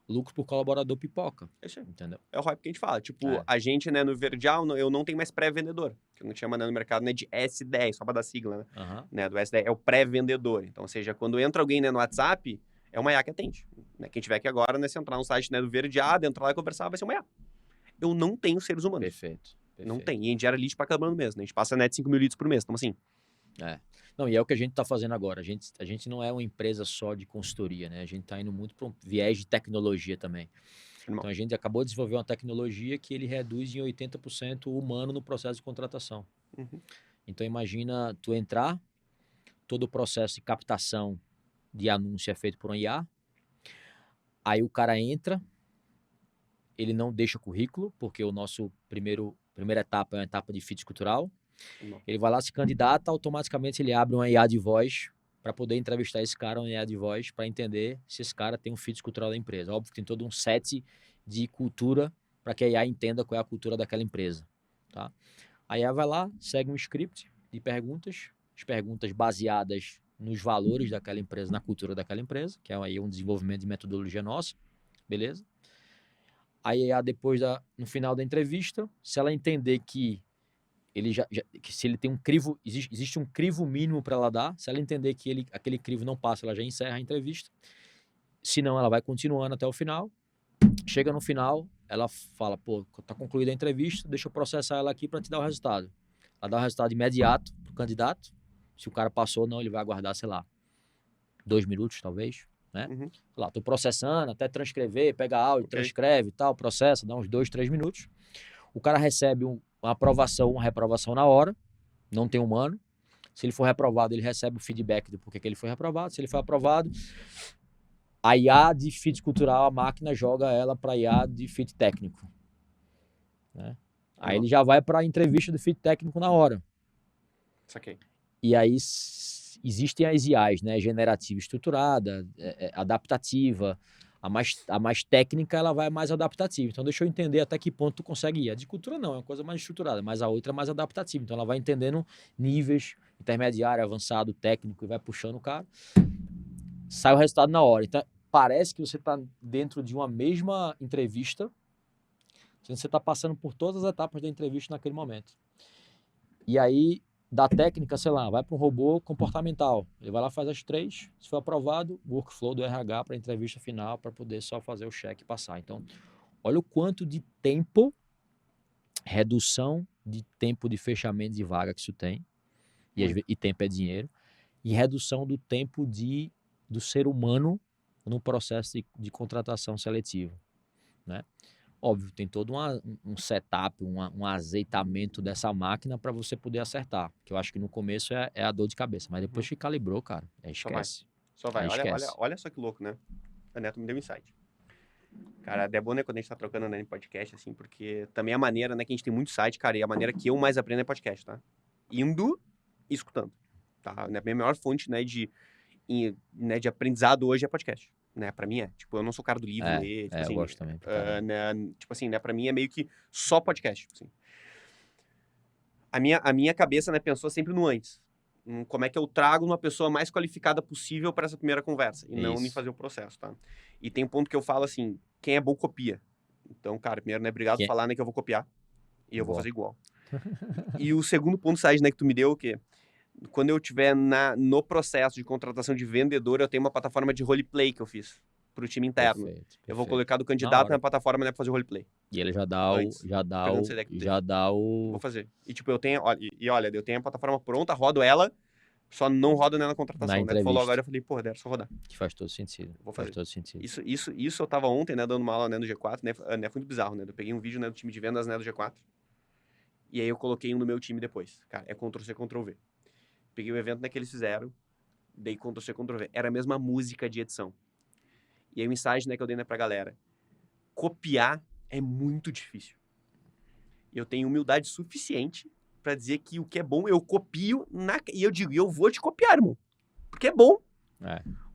lucro por colaborador pipoca, É isso aí. entendeu? É o hype que a gente fala. Tipo, É. a gente, né, no Verdial, eu não tenho mais pré-vendedor. Que eu não tinha mandado no mercado, né, de S10, só pra dar sigla, né? Aham. Né, do S10, é o pré-vendedor. Então, ou seja, quando entra alguém, né, no WhatsApp, é uma IA que atende. Né? Quem tiver aqui agora, né, se entrar no site, né, do Verdial, entrar lá e conversar, vai ser uma IA. Eu não tenho seres humanos. Perfeito. Não Perfeito. tem. E a gente gera lead pra cada ano mesmo, né? A gente passa, né, de 5 mil leads por mês. Então, assim, É. Não, e é o que a gente está fazendo agora. A gente não é uma empresa só de consultoria, né? A gente está indo muito para um viés de tecnologia também. animal. Então a gente acabou de desenvolver uma tecnologia que ele reduz em 80% o humano no processo de contratação. Uhum. Então imagina tu entrar, todo o processo de captação de anúncio é feito por um IA, aí o cara entra, ele não deixa currículo, porque o nosso primeira etapa é uma etapa de fit cultural. Animal. Ele vai lá, se candidata, automaticamente ele abre uma IA de voz para poder entrevistar esse cara, uma IA de voz, para entender se esse cara tem um fit cultural da empresa. Óbvio que tem todo um set de cultura para que a IA entenda qual é a cultura daquela empresa. Tá? A IA vai lá, segue um script de perguntas, as perguntas baseadas nos valores daquela empresa, na cultura daquela empresa, que é aí um desenvolvimento de metodologia nossa, beleza? Aí a IA depois, no final da entrevista, se ela entender que ele que se ele tem um crivo, existe um crivo mínimo para ela dar, se ela entender que aquele crivo não passa, ela já encerra a entrevista, senão ela vai continuando até o final, chega no final, ela fala, pô, tá concluída a entrevista, deixa eu processar ela aqui para te dar o resultado. Ela dá o resultado imediato pro candidato, se o cara passou ou não, ele vai aguardar, sei lá, 2 minutos talvez, né? Uhum. Lá, tô processando, até transcrever, pega áudio, Ok. transcreve e tal, processa, dá uns 2, 3 minutos. O cara recebe uma aprovação, uma reprovação na hora, não tem humano. Se ele for reprovado, ele recebe o feedback do porquê que ele foi reprovado. Se ele foi aprovado, a IA de fit cultural, a máquina joga ela para a IA de fit técnico. Né? Aí ele já vai para a entrevista do fit técnico na hora. Saquei. E aí existem as IAs, né? Generativa estruturada, adaptativa. A mais técnica, ela vai mais adaptativa. Então, deixa eu entender até que ponto tu consegue ir. A de cultura não, é uma coisa mais estruturada, mas a outra é mais adaptativa. Então, ela vai entendendo níveis, intermediário, avançado, técnico, e vai puxando o cara. Sai o resultado na hora. Então, parece que você está dentro de uma mesma entrevista, você está passando por todas as etapas da entrevista naquele momento. E aí, da técnica, sei lá, vai para um robô comportamental. Ele vai lá, faz as 3, se for aprovado, workflow do RH para a entrevista final, para poder só fazer o check e passar. Então, olha o quanto de tempo redução de tempo de fechamento de vaga que isso tem, e tempo é dinheiro, e redução do tempo do ser humano no processo de contratação seletiva, né? Óbvio, tem todo um setup, um azeitamento dessa máquina para você poder acertar, que eu acho que no começo é a dor de cabeça, mas depois que calibrou, cara, esquece. Só vai. Aí esquece. Olha só que louco, né? A Neto me deu um insight. Cara, é bom, né, quando a gente tá trocando, né, em podcast, assim, porque também a maneira, né, que a gente tem muito site, cara, e a maneira que eu mais aprendo é podcast, tá? Indo e escutando, tá? A minha maior fonte, né, de aprendizado hoje é podcast, né? Pra mim é. Tipo, eu não sou cara do livro, ler, tipo assim... Eu gosto também. né, tipo assim, né, pra mim é meio que só podcast, assim. A minha cabeça, né, pensou sempre no antes. Como é que eu trago uma pessoa mais qualificada possível para essa primeira conversa e não em fazer o processo, tá? E tem um ponto que eu falo assim, quem é bom copia. Então, cara, primeiro, né, obrigado por falar, né, que eu vou copiar e eu vou fazer igual. E o segundo ponto, Sage, né, que tu me deu, o quê? Quando eu tiver no processo de contratação de vendedor, eu tenho uma plataforma de roleplay que eu fiz pro time interno. Perfeito. Eu vou colocar do candidato na plataforma, né, pra fazer o roleplay. E ele já dá o... Vou fazer. E tipo, eu tenho... Olha, eu tenho a plataforma pronta, rodo ela, só não roda nela na contratação, né? Tu falou agora, eu falei, porra, deve só rodar. Que faz todo sentido. Vou fazer. Faz todo sentido. Isso eu tava ontem, né, dando uma aula, né, no G4, né? Foi muito bizarro, né? Eu peguei um vídeo, né, do time de vendas, né, do G4. E aí eu coloquei um no meu time depois. Cara, é Ctrl-C, Ctrl-V. Peguei o evento, né, que eles fizeram, dei Ctrl-C, Ctrl-V. Era a mesma música de edição. E aí o insight, né, que eu dei, né, pra galera. Copiar é muito difícil. Eu tenho humildade suficiente pra dizer que o que é bom eu copio e eu digo, eu vou te copiar, irmão. Porque é bom.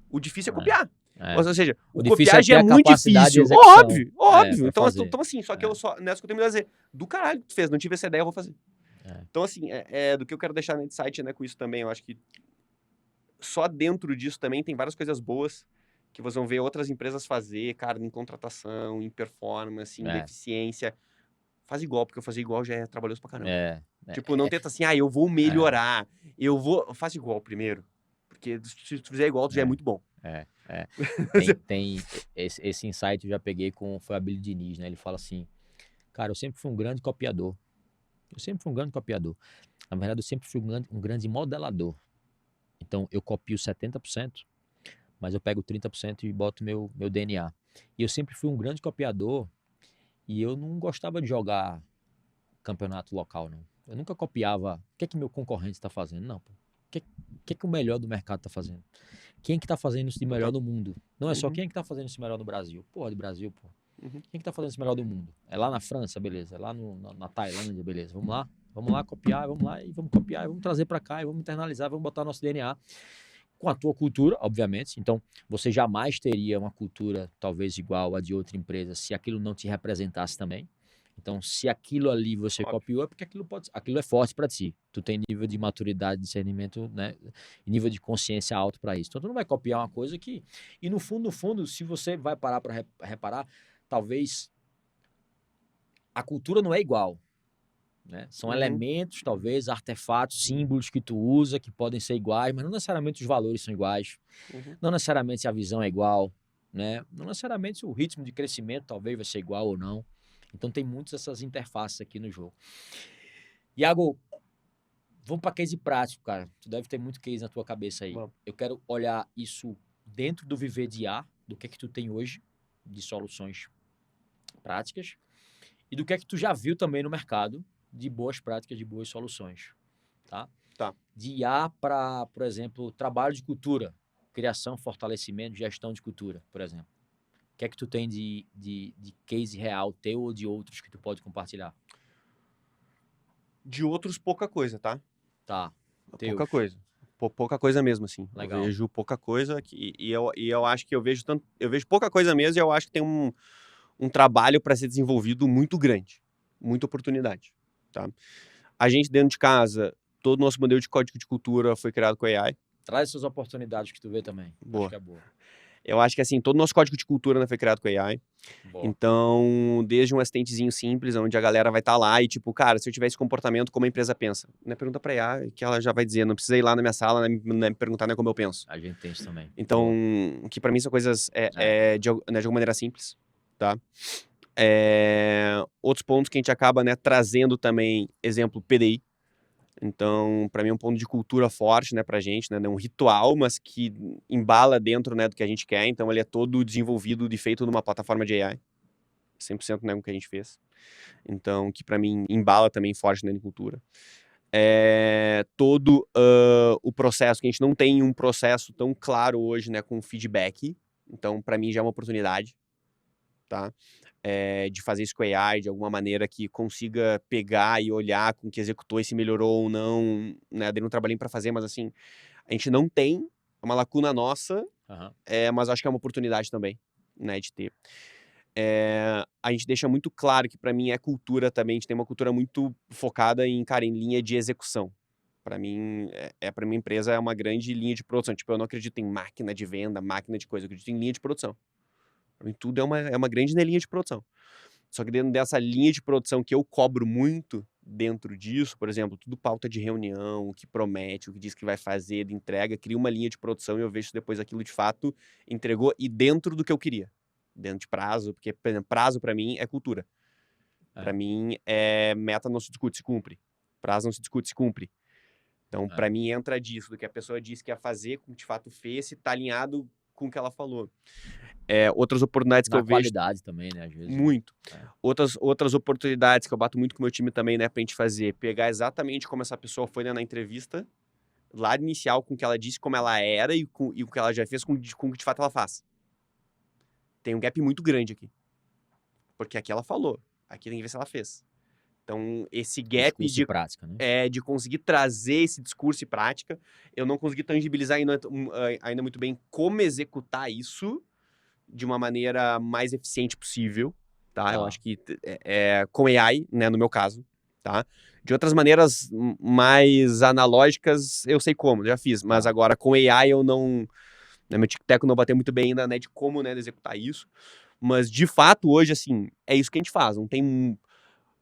O difícil é copiar. Ou seja, o copiar já é muito difícil. Óbvio. Então, assim, só que eu só, nessa que eu tenho que dizer, do caralho que tu fez, não tive essa ideia, eu vou fazer. Então, assim, do que eu quero deixar no insight, né, com isso também, eu acho que só dentro disso também tem várias coisas boas que vocês vão ver outras empresas fazer, cara, em contratação, em performance, em eficiência. Faz igual, porque eu fazer igual já é trabalhoso pra caramba. Tipo, não tenta assim, eu vou melhorar, faz igual primeiro. Porque se tu fizer igual, tu já é muito bom. Tem esse insight eu já peguei foi a Abílio Diniz, né? Ele fala assim, cara, eu sempre fui um grande copiador. Na verdade, eu sempre fui um grande modelador. Então, eu copio 70%, mas eu pego 30% e boto meu DNA. E eu sempre fui um grande copiador e eu não gostava de jogar campeonato local, não. Eu nunca copiava o que é que meu concorrente está fazendo. Não, pô. O que é que o melhor do mercado está fazendo? Quem é que está fazendo isso de melhor no mundo? Não é só quem é que está fazendo isso melhor no Brasil. Porra, de Brasil, pô. Quem é que está fazendo isso melhor do mundo? É lá na França, beleza. É lá na Tailândia, beleza. Vamos lá copiar, vamos copiar, e vamos trazer para cá, e vamos internalizar, vamos botar nosso DNA com a tua cultura, obviamente. Então, você jamais teria uma cultura talvez igual a de outra empresa se aquilo não te representasse também. Então, se aquilo ali você copiou, é porque aquilo é forte para ti. Tu tem nível de maturidade, discernimento, né? E nível de consciência alto para isso. Então, tu não vai copiar uma coisa que... E no fundo, se você vai parar para reparar, talvez a cultura não é igual. Né? São elementos, talvez, artefatos, símbolos que tu usa, que podem ser iguais, mas não necessariamente os valores são iguais. Não necessariamente a visão é igual. Né? Não necessariamente o ritmo de crescimento talvez vai ser igual ou não. Então tem muitas essas interfaces aqui no jogo. Iago, vamos para case prático, cara. Tu deve ter muito case na tua cabeça aí. Bom. Eu quero olhar isso dentro do viver de IA, do que é que tu tem hoje de soluções práticas e do que é que tu já viu também no mercado de boas práticas, de boas soluções. Tá. De IA para, por exemplo, trabalho de cultura, criação, fortalecimento, gestão de cultura, por exemplo. O que é que tu tem de case real teu ou de outros que tu pode compartilhar? De outros, pouca coisa, tá? Tá. Pouca coisa. Pouca coisa mesmo, assim. Legal. Eu vejo pouca coisa e eu acho que eu vejo pouca coisa mesmo e eu acho que tem um trabalho para ser desenvolvido muito grande. Muita oportunidade, tá? A gente dentro de casa, todo o nosso modelo de código de cultura foi criado com AI. Traz essas oportunidades que tu vê também. Boa. Acho que é boa. Eu acho que, assim, todo o nosso código de cultura, né, foi criado com AI. Boa. Então, desde um assistentezinho simples, onde a galera vai estar lá e, tipo, cara, se eu tiver esse comportamento, como a empresa pensa? Né, pergunta pra AI, que ela já vai dizer, não precisa ir lá na minha sala, né, me perguntar, né, como eu penso. A gente tem isso também. Então, que pra mim são coisas, de alguma maneira simples, tá? Outros pontos que a gente acaba, né, trazendo também, exemplo, PDI. Então, para mim é um ponto de cultura forte, né, pra gente, né, um ritual, mas que embala dentro, né, do que a gente quer. Então, ele é todo desenvolvido e feito numa plataforma de AI, 100%, né, com o que a gente fez. Então, que para mim embala também forte, né, em cultura. Todo o processo, que a gente não tem um processo tão claro hoje, né, com feedback. Então, para mim já é uma oportunidade, tá? De fazer isso com a AI de alguma maneira que consiga pegar e olhar com que executou e se melhorou ou não, né? Dei um trabalhinho para fazer, mas assim, a gente não tem, é uma lacuna nossa, mas acho que é uma oportunidade também, né, de ter. A gente deixa muito claro que para mim é cultura também, a gente tem uma cultura muito focada em, cara, em linha de execução. Para mim, para minha empresa é uma grande linha de produção. Tipo, eu não acredito em máquina de venda, máquina de coisa, eu acredito em linha de produção. Pra mim, tudo é uma grande linha de produção. Só que dentro dessa linha de produção que eu cobro muito dentro disso, por exemplo, tudo pauta de reunião, o que promete, o que diz que vai fazer, de entrega, cria uma linha de produção e eu vejo se depois aquilo de fato entregou e dentro do que eu queria. Dentro de prazo, porque, por exemplo, prazo pra mim é cultura. Pra mim, meta não se discute, se cumpre. Prazo não se discute, se cumpre. Então, pra mim, entra disso, do que a pessoa disse que ia fazer, com o que de fato fez, se tá alinhado com o que ela falou. Outras oportunidades que Na eu vejo... qualidade também, né, às vezes. Muito. Outras oportunidades que eu bato muito com o meu time também, né, pra gente fazer, pegar exatamente como essa pessoa foi, né, na entrevista, lá inicial, com o que ela disse, como ela era e com o que ela já fez, com o que de fato ela faz. Tem um gap muito grande aqui. Porque aqui ela falou, aqui tem que ver se ela fez. Então, esse gap Discurso e prática, né? de conseguir trazer esse discurso e prática, eu não consegui tangibilizar ainda muito bem como executar isso de uma maneira mais eficiente possível, tá? Eu acho que com AI, né, no meu caso, tá? De outras maneiras mais analógicas, eu sei como, já fiz, mas agora com AI eu não... Né, meu tic-tac não bateu muito bem ainda, né, de como, né, executar isso. Mas, de fato, hoje, assim, é isso que a gente faz. Não tem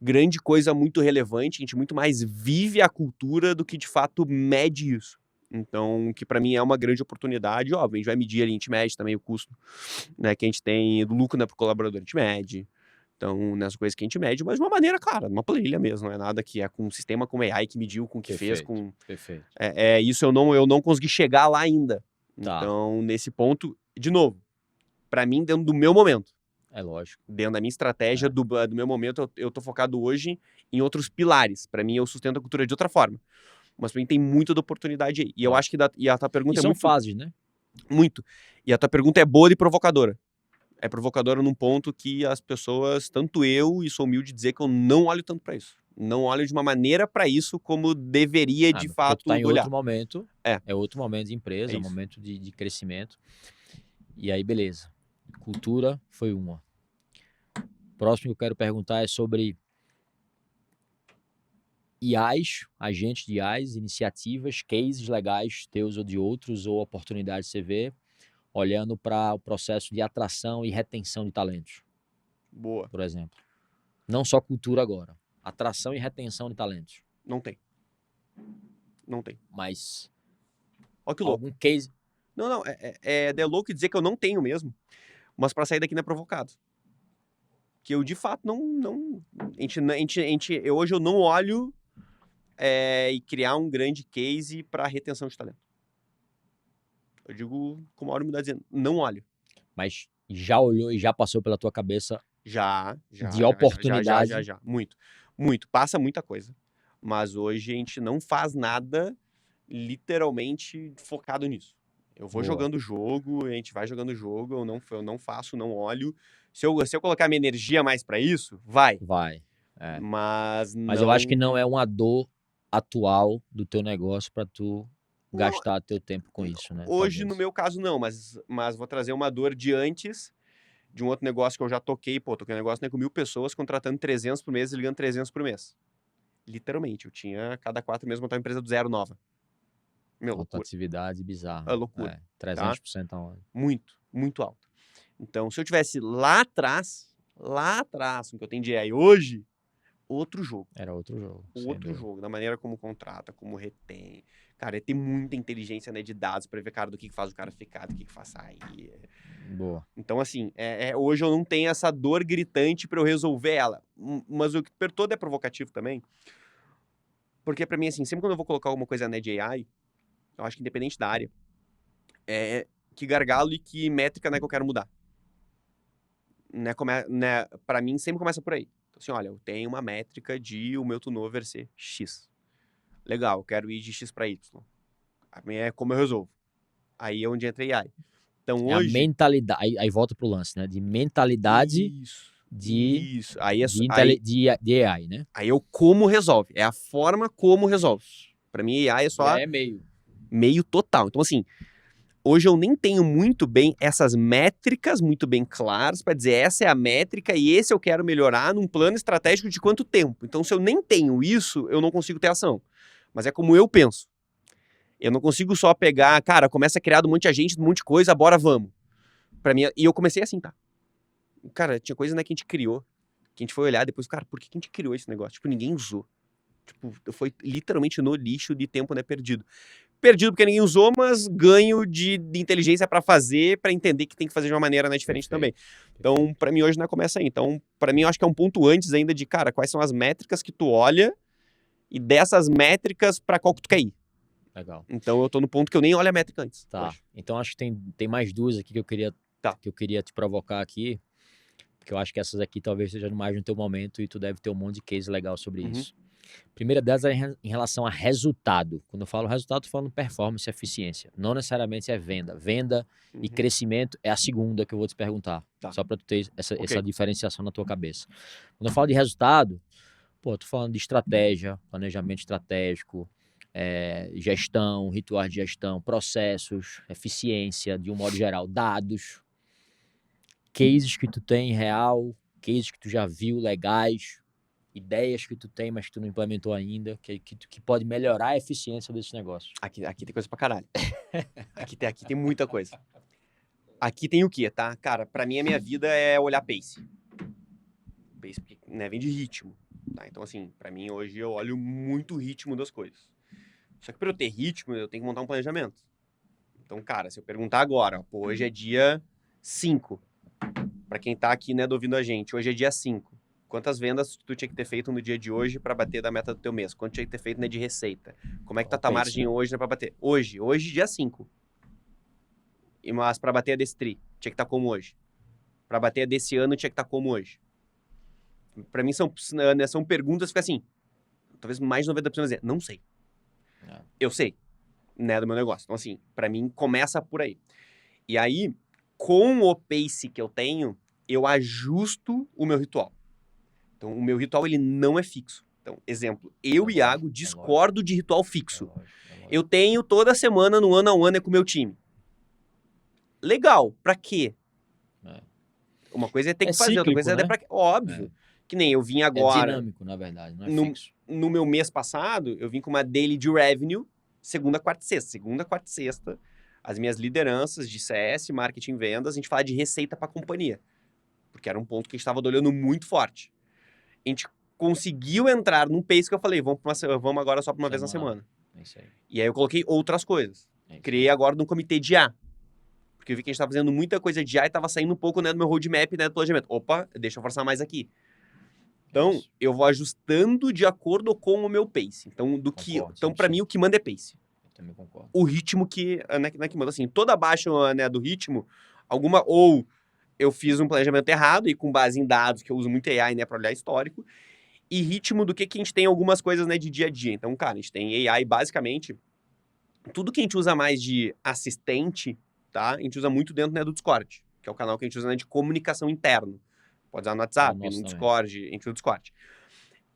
grande coisa muito relevante, a gente muito mais vive a cultura do que, de fato, mede isso. Então, que para mim é uma grande oportunidade, óbvio, a gente vai medir ali, a gente mede também o custo, né, que a gente tem do lucro, né, pro colaborador, a gente mede. Então, nessas coisas que a gente mede, mas de uma maneira, cara, numa planilha mesmo, não é nada que é com um sistema como AI que mediu, com o que fez, com... Perfeito. Isso eu não consegui chegar lá ainda. Então, nesse ponto, de novo, para mim, dentro do meu momento. É lógico. Dentro da minha estratégia, do meu momento, eu tô focado hoje em outros pilares. Para mim, eu sustento a cultura de outra forma. Mas pra mim tem muita da oportunidade aí. E eu acho que e a tua pergunta e é são muito... fases, né? Muito. E a tua pergunta é boa e provocadora. É provocadora num ponto que as pessoas, tanto eu, e sou humilde de dizer que eu não olho tanto para isso. Não olho de uma maneira para isso como deveria de fato tu tá em olhar. outro momento. É outro momento de empresa, é um momento de crescimento. E aí, beleza. Cultura foi uma. Próximo que eu quero perguntar é sobre IAs, agentes de IAs, iniciativas, cases legais teus ou de outros, ou oportunidades que você vê, olhando para o processo de atração e retenção de talentos. Boa. Por exemplo. Não só cultura agora. Atração e retenção de talentos. Não tem. Não tem. Mas... Ó que louco. Algum case... Não. É louco dizer que eu não tenho mesmo. Mas para sair daqui não é provocado. Que eu, de fato, não... Hoje eu não olho e criar um grande case para retenção de talento. Eu digo, como a hora me dá dizendo, não olho. Mas já olhou e já passou pela tua cabeça de oportunidade? Já. Muito. Passa muita coisa. Mas hoje a gente não faz nada literalmente focado nisso. Eu vou jogando o jogo, a gente vai jogando o jogo, eu não faço, não olho. Se eu colocar minha energia mais pra isso, vai. Vai. Mas eu acho que não é uma dor atual do teu negócio para tu gastar teu tempo com isso, né? Hoje, Talvez. no meu caso, não. Mas vou trazer uma dor de antes, de um outro negócio que eu já toquei. Toquei um negócio, né, com 1.000 pessoas, contratando 300 por mês e ligando 300 por mês. Literalmente. Eu tinha, cada 4 meses, montar uma empresa do zero nova. Meu, loucura. Atividade bizarra. É loucura. 300% ao ano. Muito alto. Então, se eu tivesse lá atrás, com o que eu tenho de AI hoje, outro jogo. Era outro jogo. Outro jogo. Da maneira como contrata, como retém, Cara, é ter muita inteligência, né, de dados pra ver, cara, do que faz o cara ficar, do que faz sair. Boa. Então, assim, hoje eu não tenho essa dor gritante pra eu resolver ela. Mas o que todo é provocativo também. Porque pra mim, assim, sempre quando eu vou colocar alguma coisa, né, de AI, eu acho que independente da área, que gargalo e que métrica, né, que eu quero mudar. Né, pra mim, sempre começa por aí. Então, assim, olha, eu tenho uma métrica de o meu turnover ser X. Legal, eu quero ir de X pra Y. A minha é como eu resolvo. Aí é onde entra AI. Então, É a hoje... mentalidade. Aí volta pro lance, né? De mentalidade de, Isso. Aí, de AI, né? aí é o como resolve. É a forma como resolve. Pra mim, AI é E só aí é meio. meio total. Então, assim, hoje eu nem tenho muito bem essas métricas muito bem claras pra dizer essa é a métrica e esse eu quero melhorar num plano estratégico de quanto tempo. Então, se eu nem tenho isso, eu não consigo ter ação. Mas é como eu penso. Eu não consigo só pegar, cara, começa a criar um monte de agente, um monte de coisa, bora, vamos. Pra mim, e eu comecei assim, tá? Cara, tinha coisa, né, que a gente criou, que a gente foi olhar depois, cara, por que a gente criou esse negócio? Tipo, ninguém usou. Tipo, foi literalmente no lixo de tempo, né, perdido. Perdido porque ninguém usou, mas ganho de inteligência pra fazer, pra entender que tem que fazer de uma maneira, né, diferente também. Então, pra mim, hoje não começa aí. Então, pra mim, eu acho que é um ponto antes ainda de, cara, quais são as métricas que tu olha e dessas métricas pra qual que tu quer ir. Legal. Então, eu tô no ponto que eu nem olho a métrica antes. Tá. Hoje. Então acho que tem mais duas aqui que eu queria te provocar aqui. Porque eu acho que essas aqui talvez sejam mais no teu momento e tu deve ter um monte de case legal sobre isso. Primeira delas é em relação a resultado. Quando eu falo resultado, tô falando performance e eficiência. Não necessariamente é venda. Venda e crescimento é a segunda que eu vou te perguntar. Tá. Só para tu ter essa Ok. diferenciação na tua cabeça. Quando eu falo de resultado, pô, tô falando de estratégia, planejamento estratégico, gestão, rituais de gestão, processos, eficiência, de um modo geral, dados, cases que tu tem real, cases que tu já viu legais, ideias que tu tem, mas que tu não implementou ainda, que pode melhorar a eficiência desse negócio. Aqui tem coisa pra caralho. aqui tem muita coisa. Aqui tem o quê, tá? Cara, pra mim a minha vida é olhar pace. Pace, porque, né, vem de ritmo. Tá? Então, assim, pra mim hoje eu olho muito o ritmo das coisas. Só que pra eu ter ritmo, eu tenho que montar um planejamento. Então, cara, se eu perguntar agora, ó, pô, hoje é dia 5. Pra quem tá aqui, né, ouvindo a gente, hoje é dia 5. Quantas vendas tu tinha que ter feito no dia de hoje pra bater da meta do teu mês? Quanto tinha que ter feito, né, de receita? Como é que tá a tua margem hoje, né, pra bater? Hoje, dia 5. Mas pra bater a desse tri, tinha que estar como hoje. Pra bater a desse ano, tinha que estar como hoje. Pra mim são perguntas que fica assim, talvez mais de 90% vai dizer, não sei. Eu sei, né, do meu negócio. Então, assim, pra mim começa por aí. E aí, com o pace que eu tenho, eu ajusto o meu ritual. Então, o meu ritual, ele não é fixo. Então, exemplo, eu, Iago, discordo de ritual fixo. Eu tenho toda semana no one-on-one com o meu time. Legal, pra quê? Uma coisa é ter que fazer, outra coisa é pra quê? Óbvio. Que nem eu vim agora... É dinâmico, na verdade, não é fixo. No meu mês passado, eu vim com uma daily de revenue, segunda, quarta e sexta. Segunda, quarta e sexta, as minhas lideranças de CS, marketing e vendas, a gente fala de receita pra companhia. Porque era um ponto que a gente estava olhando muito forte. A gente conseguiu entrar num pace que eu falei, vamos agora só pra uma vez na semana. É isso aí. E aí eu coloquei outras coisas. Criei agora num comitê de A. Porque eu vi que a gente tava fazendo muita coisa de A e tava saindo um pouco, né, do meu roadmap, né, do planejamento. Opa, deixa eu forçar mais aqui. Então, eu vou ajustando de acordo com o meu pace. Então, para mim, o que manda é pace. Eu também concordo. O ritmo que manda. Assim, toda abaixo, né, do ritmo, ou eu fiz um planejamento errado e com base em dados, que eu uso muito AI, né, para olhar histórico, e ritmo do que a gente tem algumas coisas, né, de dia a dia. Então, cara, a gente tem AI, basicamente, tudo que a gente usa mais de assistente, tá? A gente usa muito dentro, né, do Discord, que é o canal que a gente usa, né, de comunicação interno. Pode usar no WhatsApp, no Discord, a gente usa o Discord.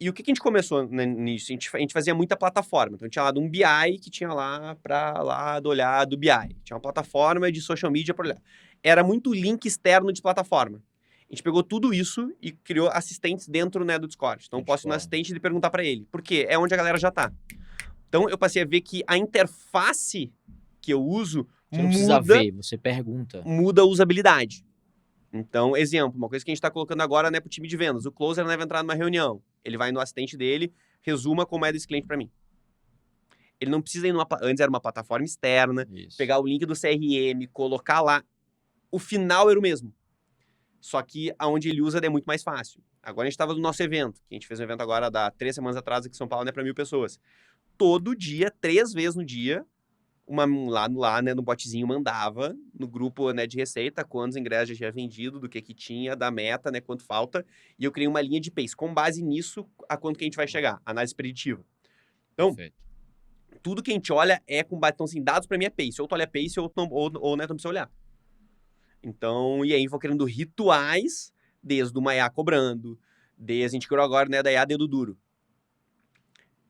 E o que a gente começou, né, nisso? A gente fazia muita plataforma. Então, tinha lá um BI que tinha lá para lá olhar do BI. Tinha uma plataforma de social media para olhar. Era muito link externo de plataforma. A gente pegou tudo isso e criou assistentes dentro, né, do Discord. Então, eu posso ir no assistente e perguntar para ele. Por quê? É onde a galera já tá. Então, eu passei a ver que a interface que eu uso você não precisa ver, você pergunta. Muda a usabilidade. Então, exemplo, uma coisa que a gente está colocando agora, né, pro time de vendas. O closer, né, vai entrar numa reunião. Ele vai no assistente dele, resuma como é desse cliente para mim. Ele não precisa ir antes era uma plataforma externa, Isso. pegar o link do CRM, colocar lá. O final era o mesmo. Só que aonde ele usa é muito mais fácil. Agora a gente estava no nosso evento, que a gente fez um evento agora há 3 semanas atrás aqui em São Paulo, né, para 1.000 pessoas. Todo dia, 3 vezes no dia, lá, né, no botzinho mandava no grupo, né, de receita quantos ingressos já tinha vendido, do que tinha, da meta, né, quanto falta, e eu criei uma linha de pace. Com base nisso, a quanto que a gente vai chegar, análise preditiva. Então, Perfeito. tudo que a gente olha é com base, então, assim, dados para mim é pace. Ou tu olha pace ou né, tu não precisa olhar. Então, e aí vou criando rituais, desde o Maiá cobrando, desde a gente criou agora, né, da EA Dedo Duro.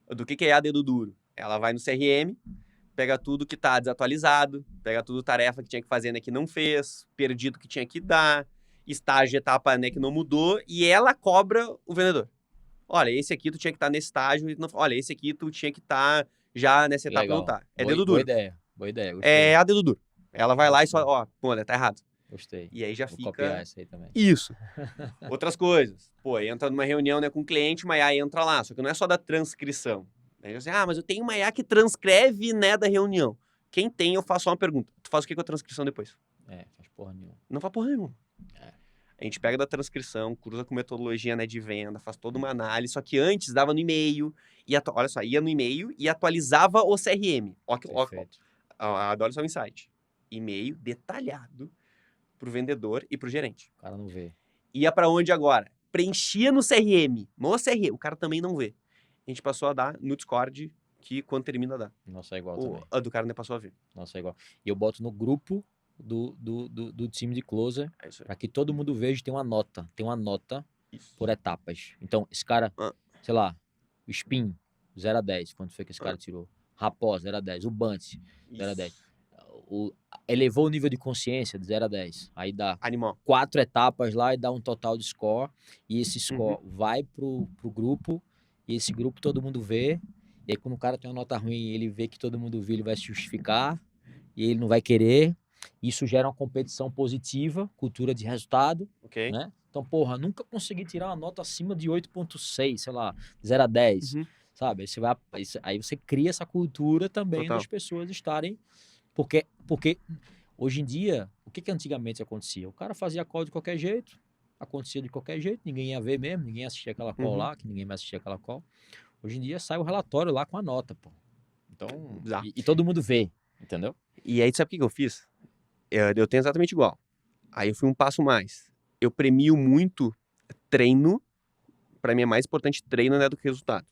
Do que é EA Dedo Duro? Ela vai no CRM, pega tudo que tá desatualizado, pega tudo tarefa que tinha que fazer, né, que não fez, perdido que tinha que dar, estágio, etapa, né, que não mudou, e ela cobra o vendedor. Olha, esse aqui tu tinha que estar nesse estágio, olha, esse aqui tu tinha que estar já nessa etapa que não tá. É dedo duro. Boa ideia, gostei. É a dedo duro. Ela vai lá e só, ó, pô, né, tá errado. Gostei. E aí já Vou fica... copiar essa aí também. Isso. Outras coisas. Pô, entra numa reunião, né, com o cliente, uma IA entra lá, só que não é só da transcrição. Aí eu sei, mas eu tenho uma IA que transcreve, né, da reunião. Quem tem, eu faço só uma pergunta. Tu faz o que com a transcrição depois? Faz porra nenhuma. Não faz porra nenhuma. É. A gente pega da transcrição, cruza com metodologia, né, de venda, faz toda uma análise, só que antes dava no e-mail, olha só, ia no e-mail e atualizava o CRM. Ó, olha só o insight. E-mail detalhado pro vendedor e pro gerente. O cara não vê. Ia pra onde agora? Preenchia no CRM. No CRM, o cara também não vê. A gente passou a dar no Discord, que quando termina dá. Nossa, é igual também. A do cara não passou a ver. Nossa, é igual. E eu boto no grupo do time de closer, É isso aí. para que todo mundo veja, tem uma nota. Tem uma nota Isso. por etapas. Então, esse cara, sei lá, o Spin, 0 a 10. Quanto foi que esse cara tirou? Rapó, 0 a 10. O Bunch, 0 a 10. Elevou o nível de consciência de 0 a 10. Aí dá Animal. 4 etapas lá e dá um total de score. E esse score vai pro grupo. E esse grupo todo mundo vê. E aí quando o cara tem uma nota ruim, ele vê que todo mundo viu, ele vai se justificar. E ele não vai querer. Isso gera uma competição positiva, cultura de resultado. Ok. Né? Então, porra, nunca consegui tirar uma nota acima de 8.6, sei lá, 0 a 10. Sabe? Aí você cria essa cultura também das pessoas estarem... Porque hoje em dia, o que antigamente acontecia? O cara fazia call de qualquer jeito, acontecia de qualquer jeito, ninguém ia ver mesmo, ninguém assistia aquela call lá, que ninguém mais assistia aquela call. Hoje em dia sai o relatório lá com a nota, pô. Então, e todo mundo vê, entendeu? E aí, sabe o que eu fiz? Eu tenho exatamente igual. Aí eu fui um passo mais. Eu premio muito treino, pra mim é mais importante treino, né, do que resultado.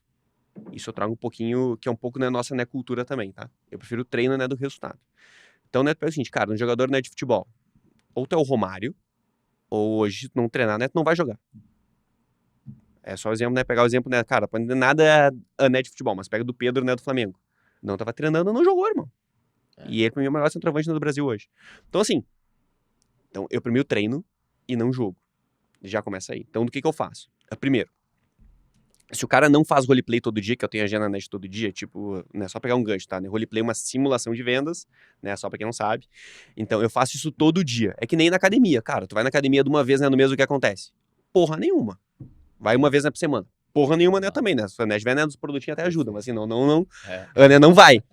Isso eu trago um pouquinho, que é um pouco da nossa, né, cultura também, tá? Eu prefiro treino, né, do que resultado. Então, né, é o seguinte, cara, um jogador, né, de futebol, ou tu é o Romário, ou hoje, se tu não treinar, né, tu não vai jogar. É só o exemplo, né, pegar o exemplo, né, cara, nada né, de futebol, mas pega do Pedro, né, do Flamengo. Não tava treinando, não jogou, irmão. E ele, pra mim, é o melhor centroavante do Brasil hoje. Então, assim, eu premio treino e não jogo. Já começa aí. Então, do que eu faço? Primeiro, se o cara não faz roleplay todo dia, que eu tenho agenda na net todo dia, tipo, né, só pegar um gancho, tá? Né? Roleplay é uma simulação de vendas, né? Só pra quem não sabe. Então, eu faço isso todo dia. É que nem na academia, cara. Tu vai na academia de uma vez, né, no mês, o que acontece? Porra nenhuma. Vai uma vez, né, por semana. Porra nenhuma, né, também, né? Se tiver, né, dos produtinhos até ajuda, mas assim, não vai.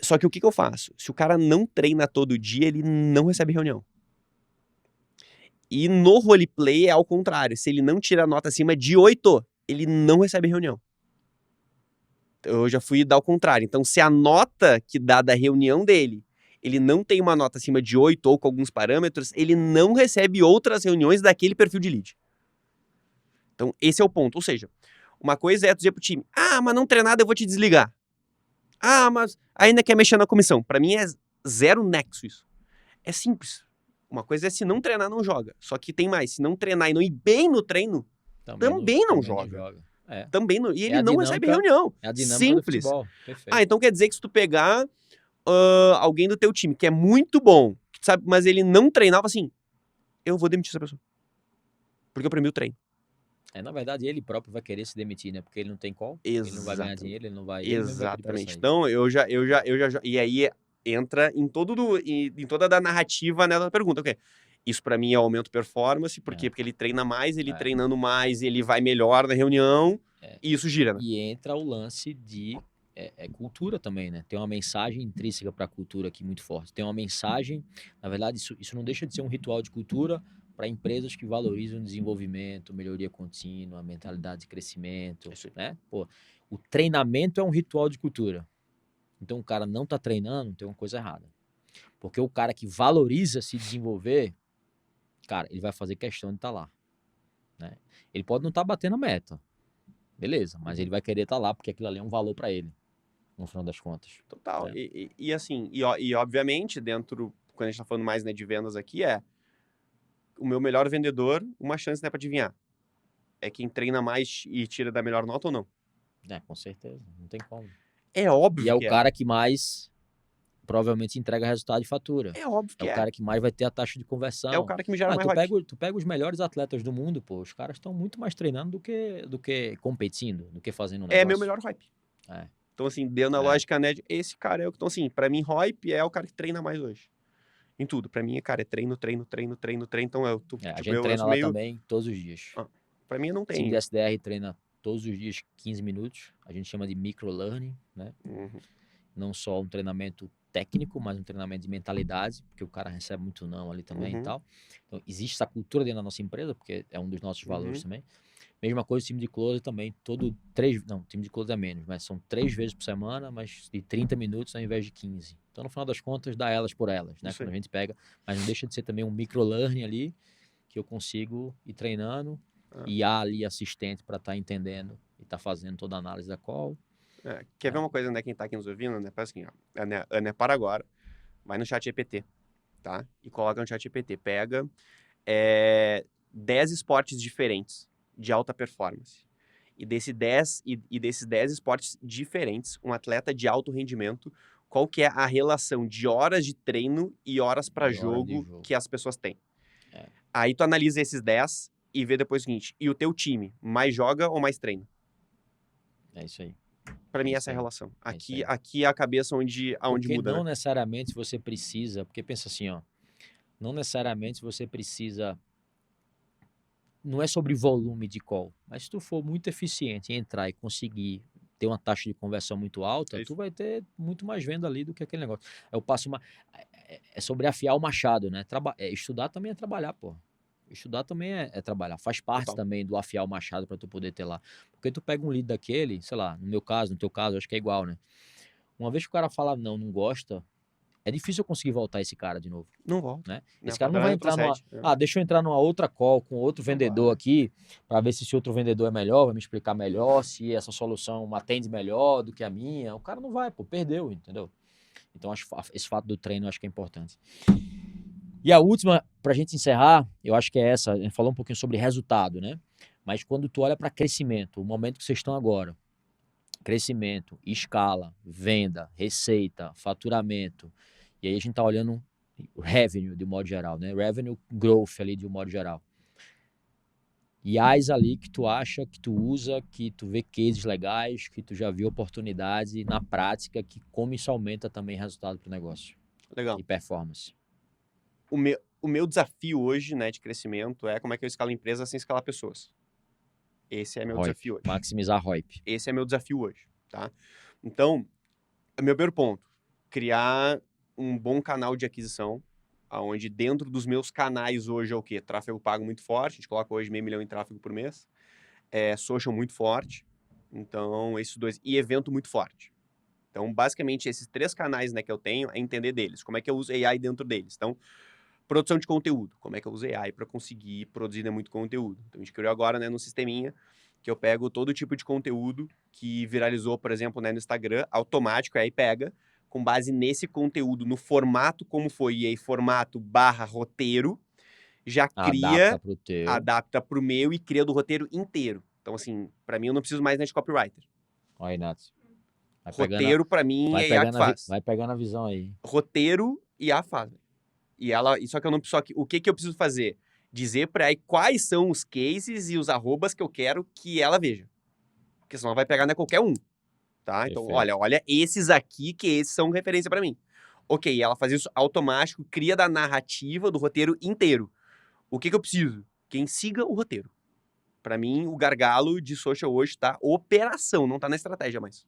Só que o que eu faço? Se o cara não treina todo dia, ele não recebe reunião. E no roleplay é ao contrário. Se ele não tira nota acima de 8, ele não recebe reunião. Eu já fui dar o contrário. Então, se a nota que dá da reunião dele, ele não tem uma nota acima de 8 ou com alguns parâmetros, ele não recebe outras reuniões daquele perfil de lead. Então, esse é o ponto. Ou seja, uma coisa é tu dizer pro time, mas não treinado eu vou te desligar. Mas ainda quer mexer na comissão. Pra mim é zero nexo isso. É simples. Uma coisa é se não treinar, não joga. Só que tem mais. Se não treinar e não ir bem no treino, também não joga. Também não. E ele não recebe reunião. É a dinâmica simples. Do futebol. Perfeito. Então quer dizer que se tu pegar alguém do teu time que é muito bom, sabe, mas ele não treinava assim, eu vou demitir essa pessoa. Porque eu premio o treino. Na verdade, ele próprio vai querer se demitir, né? Porque ele não tem call, ele não vai ganhar dinheiro, ele não vai... Exatamente. Então, eu já... E aí entra em toda a narrativa, né, da pergunta. Okay. Isso pra mim é aumento performance, por quê? Porque ele treina mais, ele treinando mais, ele vai melhor na reunião, e isso gira, né? E entra o lance de é cultura também, né? Tem uma mensagem intrínseca para a cultura aqui muito forte. Tem uma mensagem, na verdade, isso não deixa de ser um ritual de cultura para empresas que valorizam o desenvolvimento, melhoria contínua, mentalidade de crescimento, Isso aí. né? Pô, o treinamento é um ritual de cultura. Então o cara não tá treinando, tem uma coisa errada. Porque o cara que valoriza se desenvolver, cara, ele vai fazer questão de estar lá, né? Ele pode não estar batendo a meta, beleza, mas ele vai querer estar lá porque aquilo ali é um valor para ele, no final das contas. Total. Né? E assim, obviamente, dentro, quando a gente tá falando mais, né, de vendas aqui, o meu melhor vendedor, uma chance, né, pra adivinhar. É quem treina mais e tira da melhor nota ou não. Com certeza, não tem como. É E óbvio é o que é. cara que mais provavelmente entrega resultado de fatura. É óbvio É que o é. cara que mais vai ter a taxa de É o conversão. cara que me gera Ah, mais hype. tu pega os melhores atletas do mundo, pô, os caras estão muito mais treinando do que competindo, do que fazendo um É meu negócio. melhor hype. É. Então, assim, dentro da lógica, né, esse cara é o que... Então, assim, pra mim, hype é o cara que treina mais hoje. Em tudo. Pra mim, cara, é treino, treino, treino, treino, treino. Então, A tipo, gente eu treina sou lá meio... também todos os dias. Pra mim, não O time de tem... SDR treina todos os dias 15 minutos. A gente chama de micro-learning, né? Uhum. Não só um treinamento técnico, mas um treinamento de mentalidade, porque o cara recebe muito não ali também e Uhum. tal. Então, existe essa cultura dentro da nossa empresa, porque é um dos nossos valores Uhum. também. Mesma coisa o time de close também, time de close é menos, mas são 3 vezes por semana, mas de 30 minutos ao invés de 15. Então, no final das contas, dá elas por elas, né? Isso Quando aí. a gente pega, mas não deixa de ser também um micro-learning ali, que eu consigo ir treinando, e há ali assistente para estar entendendo e estar fazendo toda a análise da call. Quer ver uma coisa, né? Quem tá aqui nos ouvindo, né? Faz assim, ó. Ana, para agora. Vai no chat GPT, tá? E coloca no chat GPT. Pega 10 esportes diferentes de alta performance. Desses 10 esportes diferentes, um atleta de alto rendimento, qual que é a relação de horas de treino e horas para E hora de jogo jogo. que as pessoas têm? É. Aí tu analisa esses 10 e vê depois o seguinte, e o teu time, mais joga ou mais treina? É isso aí. Pra mim, É essa isso é a aí. relação. É isso Aqui, aí. aqui é a cabeça onde Porque muda, não né? necessariamente você precisa, porque pensa assim, ó, não necessariamente você precisa, não é sobre volume de call, mas se tu for muito eficiente em entrar e conseguir ter uma taxa de conversão muito alta, É tu isso. vai ter muito mais venda ali do que aquele negócio. Eu passo uma, é sobre afiar o machado, né? Estudar também é trabalhar, pô. Estudar também é trabalhar, faz parte Total. também do afiar o machado para tu poder ter lá. Porque tu pega um lead daquele, sei lá, no meu caso, no teu caso, acho que é igual, né? Uma vez que o cara fala não gosta, é difícil eu conseguir voltar esse cara de novo, Não volta. né? Né? Esse O cara não padrão vai entrar numa, retrocede. É. deixa eu entrar numa outra call com outro Não vendedor vai. aqui para ver se esse outro vendedor é melhor, vai me explicar melhor, se essa solução atende melhor do que a minha. O cara não vai, pô, perdeu, entendeu? Então esse fato do treino eu acho que é importante. E a última, pra gente encerrar, eu acho que é essa, a gente falou um pouquinho sobre resultado, né? Mas quando tu olha para crescimento, o momento que vocês estão agora, crescimento, escala, venda, receita, faturamento. E aí a gente está olhando o revenue de um modo geral, né? Revenue growth ali de um modo geral. E as ali que tu acha, que tu usa, que tu vê cases legais, que tu já viu oportunidade na prática, que como isso aumenta também resultado para o negócio Legal. e performance. O meu desafio hoje, né, de crescimento é como é que eu escalo empresa sem escalar pessoas. Esse é meu ROIP, desafio hoje. maximizar ROIP. Esse é meu desafio hoje, tá? Então, meu primeiro ponto, criar um bom canal de aquisição, onde dentro dos meus canais hoje é o quê? Tráfego pago muito forte, a gente coloca hoje 500 mil em tráfego por mês, social muito forte, então esses dois, e evento muito forte. Então, basicamente, esses 3 canais, né, que eu tenho é entender deles, como é que eu uso AI dentro deles. Então, produção de conteúdo, como é que eu uso AI para conseguir produzir, né, muito conteúdo. Então, a gente criou agora, né, no sisteminha, que eu pego todo tipo de conteúdo que viralizou, por exemplo, né, no Instagram, automático, aí pega, com base nesse conteúdo, no formato como foi, e aí formato / roteiro, já Adapta cria, pro teu. adapta pro meu e cria do roteiro inteiro. Então, assim, para mim eu não preciso mais, né, de copywriter. Olha aí, Nath. Roteiro, para mim, é IA que faz. Vai pegando a visão aí. Roteiro, IA faz. Só que eu não só que o que que eu preciso fazer? Dizer para ela quais são os cases e os arrobas que eu quero que ela veja. Porque senão ela vai pegar, né, qualquer um, tá? Então, Perfeito. olha esses aqui que esses são referência para mim. Ok, ela faz isso automático, cria da narrativa do roteiro inteiro. O que que eu preciso? Quem siga o roteiro. Para mim, o gargalo de social hoje tá operação, não tá na estratégia mais.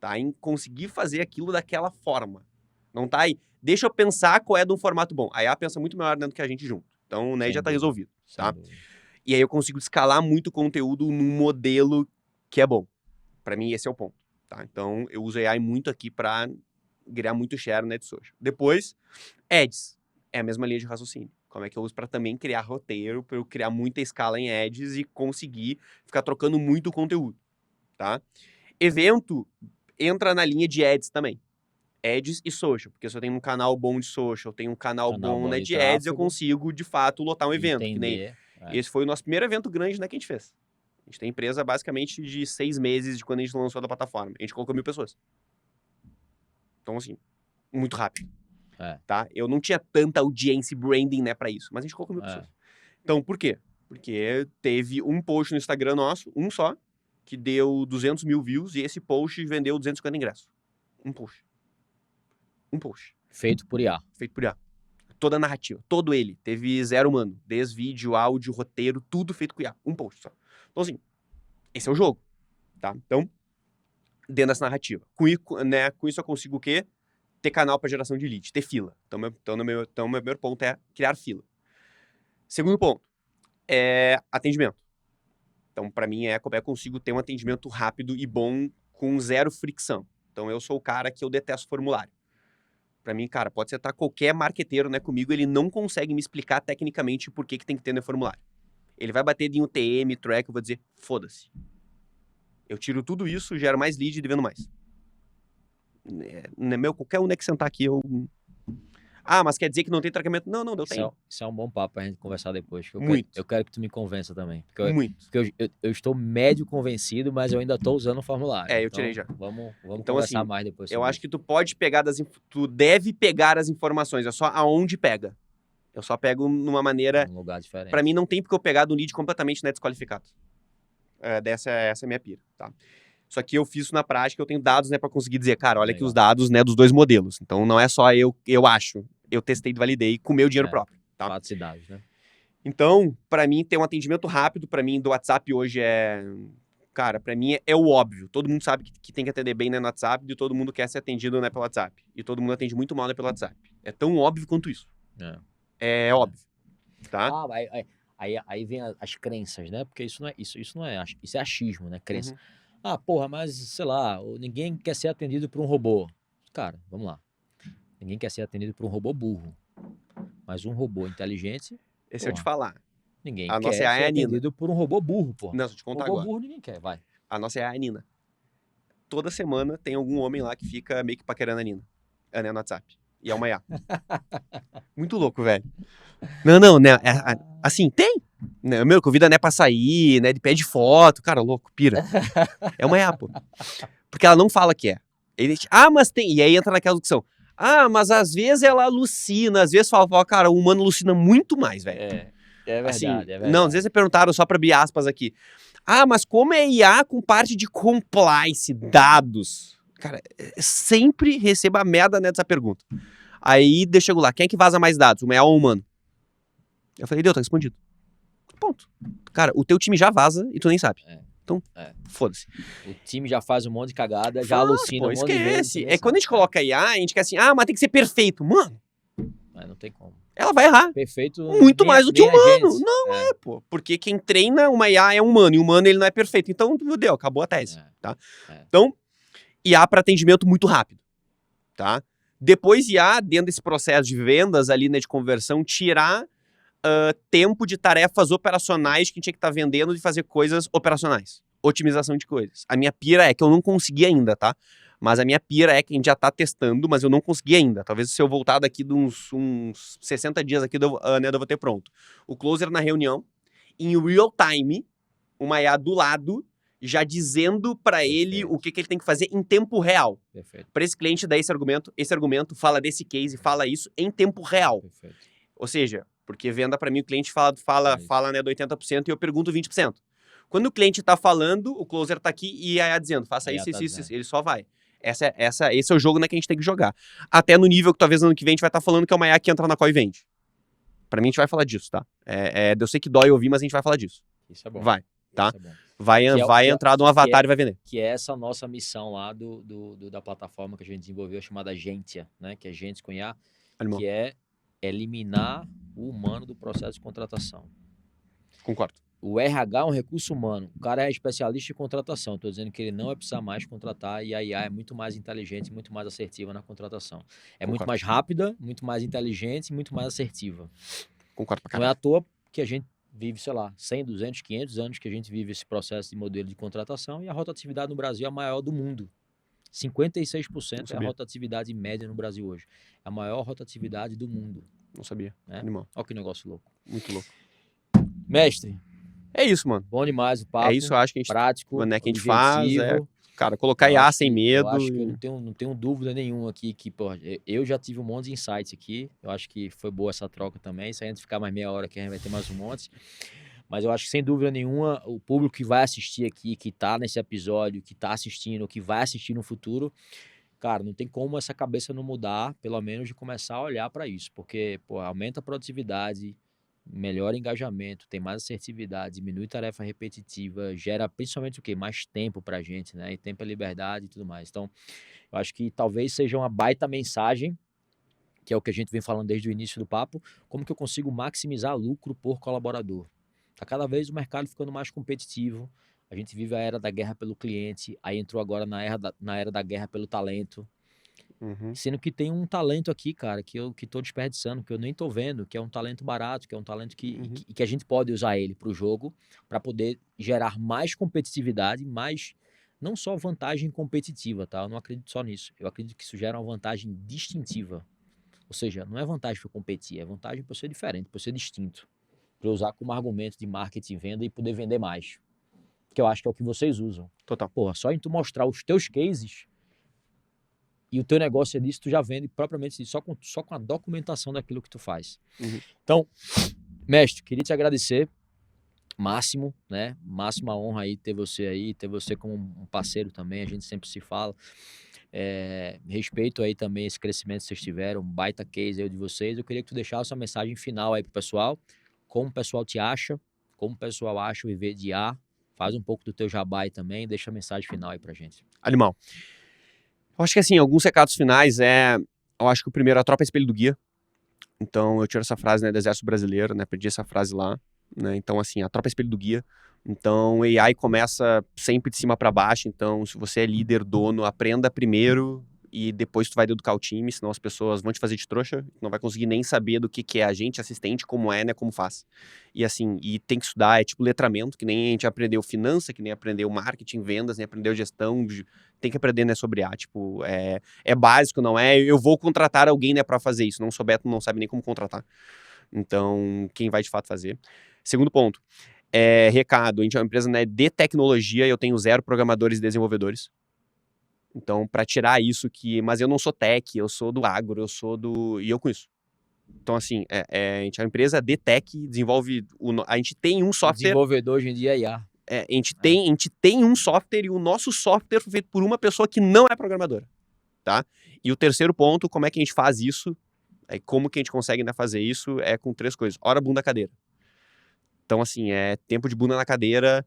tá? Em conseguir fazer aquilo daquela forma. Não tá aí. Deixa eu pensar qual é de um formato bom. A IA pensa muito melhor dentro que a gente junto. Então, né, Sem já tá dúvida, resolvido, sem tá? dúvida. E aí eu consigo escalar muito conteúdo num modelo que é bom. Pra mim, esse é o ponto, tá? Então, eu uso AI muito aqui pra criar muito share na social. Depois, ads. É a mesma linha de raciocínio. Como é que eu uso pra também criar roteiro, pra eu criar muita escala em ads e conseguir ficar trocando muito conteúdo, tá? Evento entra na linha de ads também. Ads e social, porque se eu tenho um canal bom de social, tenho um canal bom, né, de de ads, eu tráfego, consigo, de fato, lotar um evento, que nem entender. esse foi o nosso primeiro evento grande, né, que a gente fez. A gente tem empresa basicamente de 6 meses de quando a gente lançou da plataforma. A gente colocou 1.000 pessoas. Então, assim, muito rápido, tá? Eu não tinha tanta audiência e branding, né, pra isso, mas a gente colocou 1.000 pessoas. Então, por quê? Porque teve um post no Instagram nosso, um só, que deu 200 mil views e esse post vendeu 250 ingressos. Um post. Um post. Feito por IA. Feito por IA. Toda a narrativa, todo ele. Teve 0 humano. Desde vídeo, áudio, roteiro, tudo feito com IA. Um post só. Então, assim, esse é o jogo, tá? Então, dentro dessa narrativa. Com isso eu consigo o quê? Ter canal para geração de lead, ter fila. Então, meu primeiro ponto é criar fila. Segundo ponto é atendimento. Então, para mim, como é que eu consigo ter um atendimento rápido e bom com 0 fricção. Então, eu sou o cara que eu detesto formulário. Pra mim, cara, pode ser qualquer marqueteiro, né, comigo, ele não consegue me explicar tecnicamente por que tem que ter no formulário. Ele vai bater em UTM, track, eu vou dizer, foda-se. Eu tiro tudo isso, gero mais lead e devendo mais. Qualquer um que sentar aqui, eu... Ah, mas quer dizer que não tem tratamento? Não, eu tenho. Isso é um bom papo pra gente conversar depois. Muito. Eu quero que tu me convença também. Porque Muito. eu estou médio convencido, mas eu ainda estou usando o formulário. Eu tirei já. Vamos então, conversar assim, mais depois. Eu acho que tu pode pegar tu deve pegar as informações, é só aonde pega. Eu só pego numa maneira... Um lugar diferente. Pra mim, não tem porque eu pegar do lead completamente, né, desqualificado. Essa é a minha pira, tá? Só que eu fiz isso na prática, eu tenho dados, né, pra conseguir dizer, cara, olha aqui os dados, né, dos 2 modelos. Então, não é só eu acho. Eu testei e validei com o meu dinheiro próprio, tá? Fatos e dados, né? Então, pra mim, ter um atendimento rápido, pra mim, do WhatsApp hoje Cara, pra mim é o óbvio. Todo mundo sabe que tem que atender bem, né, no WhatsApp e todo mundo quer ser atendido, né, pelo WhatsApp. E todo mundo atende muito mal, né, pelo WhatsApp. É tão óbvio quanto isso. É óbvio, tá? Aí vem as crenças, né? Porque isso é achismo, né? Crença. Porra, mas sei lá, ninguém quer ser atendido por um robô. Cara, vamos lá. Ninguém quer ser atendido por um robô burro. Mas um robô inteligente... Esse eu te falar. Ninguém a quer nossa ser é a Nina. atendido por um robô burro, porra. Não, deixa eu te contar robô agora. Burro ninguém quer, vai. A nossa é a Nina. Toda semana tem algum homem lá que fica meio que paquerando a Nina. No WhatsApp. E é uma IA. Muito louco, velho. Não, né? Assim, tem. Meu, convida, né, pra sair, né? De pede foto. Cara, louco, pira. É uma IA, pô. Porque ela não fala que é. Mas tem. E aí entra naquela discussão. Mas às vezes ela alucina, às vezes fala, cara, o humano alucina muito mais, velho. É verdade, assim, é verdade. Não, às vezes perguntaram, só pra abrir aspas aqui. Mas como é IA com parte de compliance, dados? Cara, sempre recebo a merda nessa pergunta. Aí, deixa eu lá, quem é que vaza mais dados, uma IA ou um humano? Eu falei, tá respondido. Ponto. Cara, o teu time já vaza e tu nem sabe. Então, foda-se. O time já faz um monte de cagada, já alucina um monte de vezes. Quando a gente coloca IA, a gente quer assim, mas tem que ser perfeito. Mano. Mas não tem como. Ela vai errar. Perfeito. Muito mais do que humano. Não pô. Porque quem treina uma IA é humano, e o humano ele não é perfeito. Então, deu, acabou a tese, tá? Então, IA para atendimento muito rápido, tá? Depois IA, dentro desse processo de vendas ali, né, de conversão, tirar tempo de tarefas operacionais que tinha que estar vendendo e fazer coisas operacionais. Otimização de coisas. A minha pira é que eu não consegui ainda, tá? Mas a minha pira é que a gente já tá testando, mas eu não consegui ainda. Talvez se eu voltar daqui de uns 60 dias aqui, eu vou ter pronto. O closer na reunião, em real time, uma IA do lado, já dizendo para ele o que ele tem que fazer em tempo real. Para esse cliente dar esse argumento, fala desse case, fala isso em tempo real. Perfeito. Ou seja, porque venda para mim, o cliente fala né, do 80% e eu pergunto 20%. Quando o cliente tá falando, o closer tá aqui e a IA dizendo, faça isso, ele só vai. Esse é o jogo, né, que a gente tem que jogar. Até no nível que talvez ano que vem a gente vai estar falando que é uma IA que entra na call e vende. Pra mim a gente vai falar disso, tá? Eu sei que dói ouvir, mas a gente vai falar disso. Isso é bom. Vai, tá? vai entrar de um avatar e vai vender. Que é essa nossa missão lá da plataforma que a gente desenvolveu, chamada Agentia, né? Que é Agentes com IA, Animal. que é eliminar o humano do processo de contratação. Concordo. O RH é um recurso humano. O cara é especialista em contratação. Estou dizendo que ele não vai precisar mais contratar e a IA é muito mais inteligente, muito mais assertiva na contratação. É muito mais rápida, muito mais inteligente e muito mais assertiva. Concordo pra Não é caralho. à toa que a gente vive, sei lá, 100, 200, 500 anos que a gente vive esse processo de modelo de contratação e a rotatividade no Brasil é a maior do mundo. 56% é a rotatividade média no Brasil hoje. É a maior rotatividade do mundo. Não sabia. Né? Animal. Olha que negócio louco. Muito louco. Mestre. É isso, mano. Bom demais o papo. É isso, eu acho que a gente, prático, né, que a gente faz. Cara, colocar IA sem medo. Eu acho que eu não tenho dúvida nenhuma aqui que, pô, eu já tive um monte de insights aqui. Eu acho que foi boa essa troca também. Se a gente ficar mais meia hora aqui, a gente vai ter mais um monte. Mas eu acho que, sem dúvida nenhuma, o público que vai assistir aqui, que tá nesse episódio, que tá assistindo, que vai assistir no futuro, cara, não tem como essa cabeça não mudar, pelo menos de começar a olhar para isso. Porque, pô, aumenta a produtividade, melhora o engajamento, tem mais assertividade, diminui tarefa repetitiva, gera principalmente o quê? Mais tempo pra gente, né? E tempo é liberdade e tudo mais. Então, eu acho que talvez seja uma baita mensagem, que é o que a gente vem falando desde o início do papo, como que eu consigo maximizar lucro por colaborador. Tá cada vez o mercado ficando mais competitivo, a gente vive a era da guerra pelo cliente, aí entrou agora na era da guerra pelo talento. Sendo que tem um talento aqui, cara, que eu tô desperdiçando, que eu nem tô vendo, que é um talento barato, que é um talento que a gente pode usar ele pro jogo, para poder gerar mais competitividade, mais não só vantagem competitiva, tá? Eu não acredito só nisso. Eu acredito que isso gera uma vantagem distintiva. Ou seja, não é vantagem para competir, é vantagem para ser diferente, para ser distinto. Para usar como argumento de marketing e venda e poder vender mais. Que eu acho que é o que vocês usam. Total. Porra, só em tu mostrar os teus cases e o teu negócio é disso, tu já vende propriamente só com a documentação daquilo que tu faz. Então, mestre, queria te agradecer. Máximo, né? Máxima honra aí ter você como um parceiro também, a gente sempre se fala. Respeito aí também esse crescimento que vocês tiveram, um baita case aí de vocês. Eu queria que tu deixasse uma mensagem final aí pro pessoal. Como o pessoal te acha, como o pessoal acha o Viver de IA. Faz um pouco do teu jabá aí também, deixa a mensagem final aí pra gente. Animal. Eu acho que assim, alguns recados finais eu acho que o primeiro, a tropa é espelho do guia. Então eu tiro essa frase, né, do Exército Brasileiro, né, perdi essa frase lá, né, então assim, a tropa é espelho do guia. Então AI começa sempre de cima para baixo, então se você é líder, dono, aprenda primeiro e depois tu vai educar o time, senão as pessoas vão te fazer de trouxa, não vai conseguir nem saber do que é agente, assistente, como é, né, como faz. E assim, e tem que estudar, é tipo letramento, que nem a gente aprendeu finança, que nem aprendeu marketing, vendas, nem aprendeu gestão, tem que aprender, né, sobre A, tipo, é básico, não é, eu vou contratar alguém, né, pra fazer isso, não souber, tu não sabe nem como contratar. Então, quem vai de fato fazer. Segundo ponto, recado, a gente é uma empresa, né, de tecnologia, eu tenho 0 programadores e desenvolvedores. Então, para tirar isso mas eu não sou tech, eu sou do agro, e eu com isso. Então, assim, a gente é uma empresa de tech, desenvolve, a gente tem um software... Desenvolvedor hoje em dia é IA. A gente tem um software e o nosso software foi feito por uma pessoa que não é programadora, tá? E o terceiro ponto, como é que a gente faz isso, como que a gente consegue ainda fazer isso, com 3 coisas. Hora, bunda, cadeira. Então, assim, tempo de bunda na cadeira,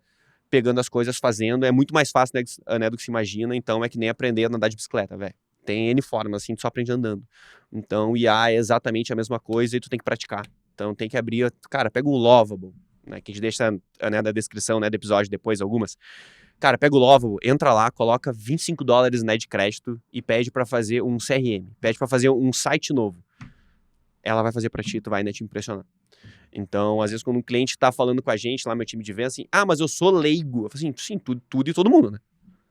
pegando as coisas, fazendo, é muito mais fácil, né, do que se imagina, então é que nem aprender a andar de bicicleta, velho. Tem N formas, assim, tu só aprende andando. Então, IA é exatamente a mesma coisa e tu tem que praticar. Então, tem que abrir, cara, pega um Lovable, né, que a gente deixa, né, na descrição, né, do episódio depois, algumas. Cara, pega o Lovable, entra lá, coloca $25, né, de crédito e pede pra fazer um CRM, pede pra fazer um site novo. Ela vai fazer pra ti, tu vai, né, te impressionar. Então, às vezes, quando um cliente tá falando com a gente, lá meu time de venda, assim, mas eu sou leigo. Eu falo assim, sim, tudo e todo mundo, né?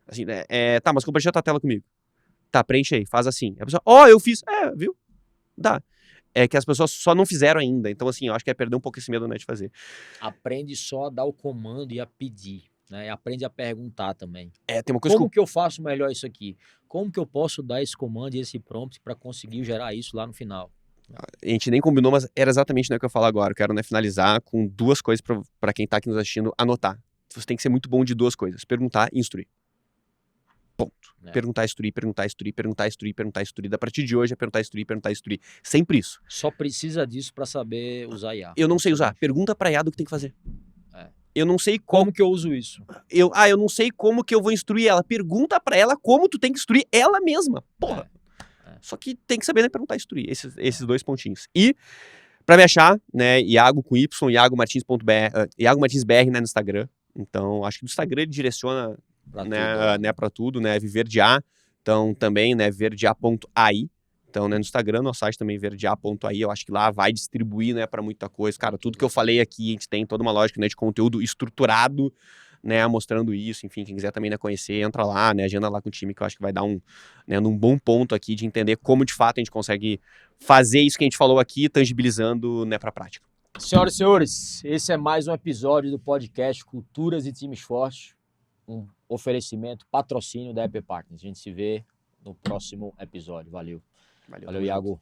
Assim, né? Tá, mas compartilha a tua tela comigo. Tá, preenche aí, faz assim. A pessoa, eu fiz. Viu? Dá. É que as pessoas só não fizeram ainda. Então, assim, eu acho que é perder um pouco esse medo, né, de fazer. Aprende só a dar o comando e a pedir, né? E aprende a perguntar também. Tem uma coisa Como que eu faço melhor isso aqui? Como que eu posso dar esse comando e esse prompt para conseguir gerar isso lá no final? A gente nem combinou, mas era exatamente o que eu ia falar agora. Eu quero, né, finalizar com 2 coisas para quem tá aqui nos assistindo anotar. Você tem que ser muito bom de 2 coisas. Perguntar e instruir. Ponto. Perguntar, instruir, perguntar, instruir, perguntar, instruir, perguntar, instruir. A partir de hoje é perguntar, instruir, perguntar, instruir. Sempre isso. Só precisa disso para saber usar IA. Eu não sei usar. Pergunta pra IA do que tem que fazer. eu não sei Como que eu uso isso? eu não sei como que eu vou instruir ela. Pergunta pra ela como tu tem que instruir ela mesma. Porra. Só que tem que saber, né, perguntar e instruir. Esses 2 pontinhos. E pra me achar, né, Iago com Y, Iago Martins BR, né, no Instagram. Então, acho que do Instagram ele direciona, Pra né, tudo. pra tudo, né, Viver de A. Então, também, né, verdeA.ai. Então, né, no Instagram, nosso site também, verdeA.ai. Eu acho que lá vai distribuir, né, pra muita coisa. Cara, tudo que eu falei aqui, a gente tem toda uma lógica, né, de conteúdo estruturado, né, mostrando isso. Enfim, quem quiser também, né, conhecer, entra lá, né, agenda lá com o time, que eu acho que vai dar um bom ponto aqui de entender como, de fato, a gente consegue fazer isso que a gente falou aqui, tangibilizando, né, pra prática. Senhoras e senhores, esse é mais um episódio do podcast Culturas e Times Fortes, um oferecimento, patrocínio da EP Partners. A gente se vê no próximo episódio. Valeu. Valeu, Valeu, tamo junto. Iago.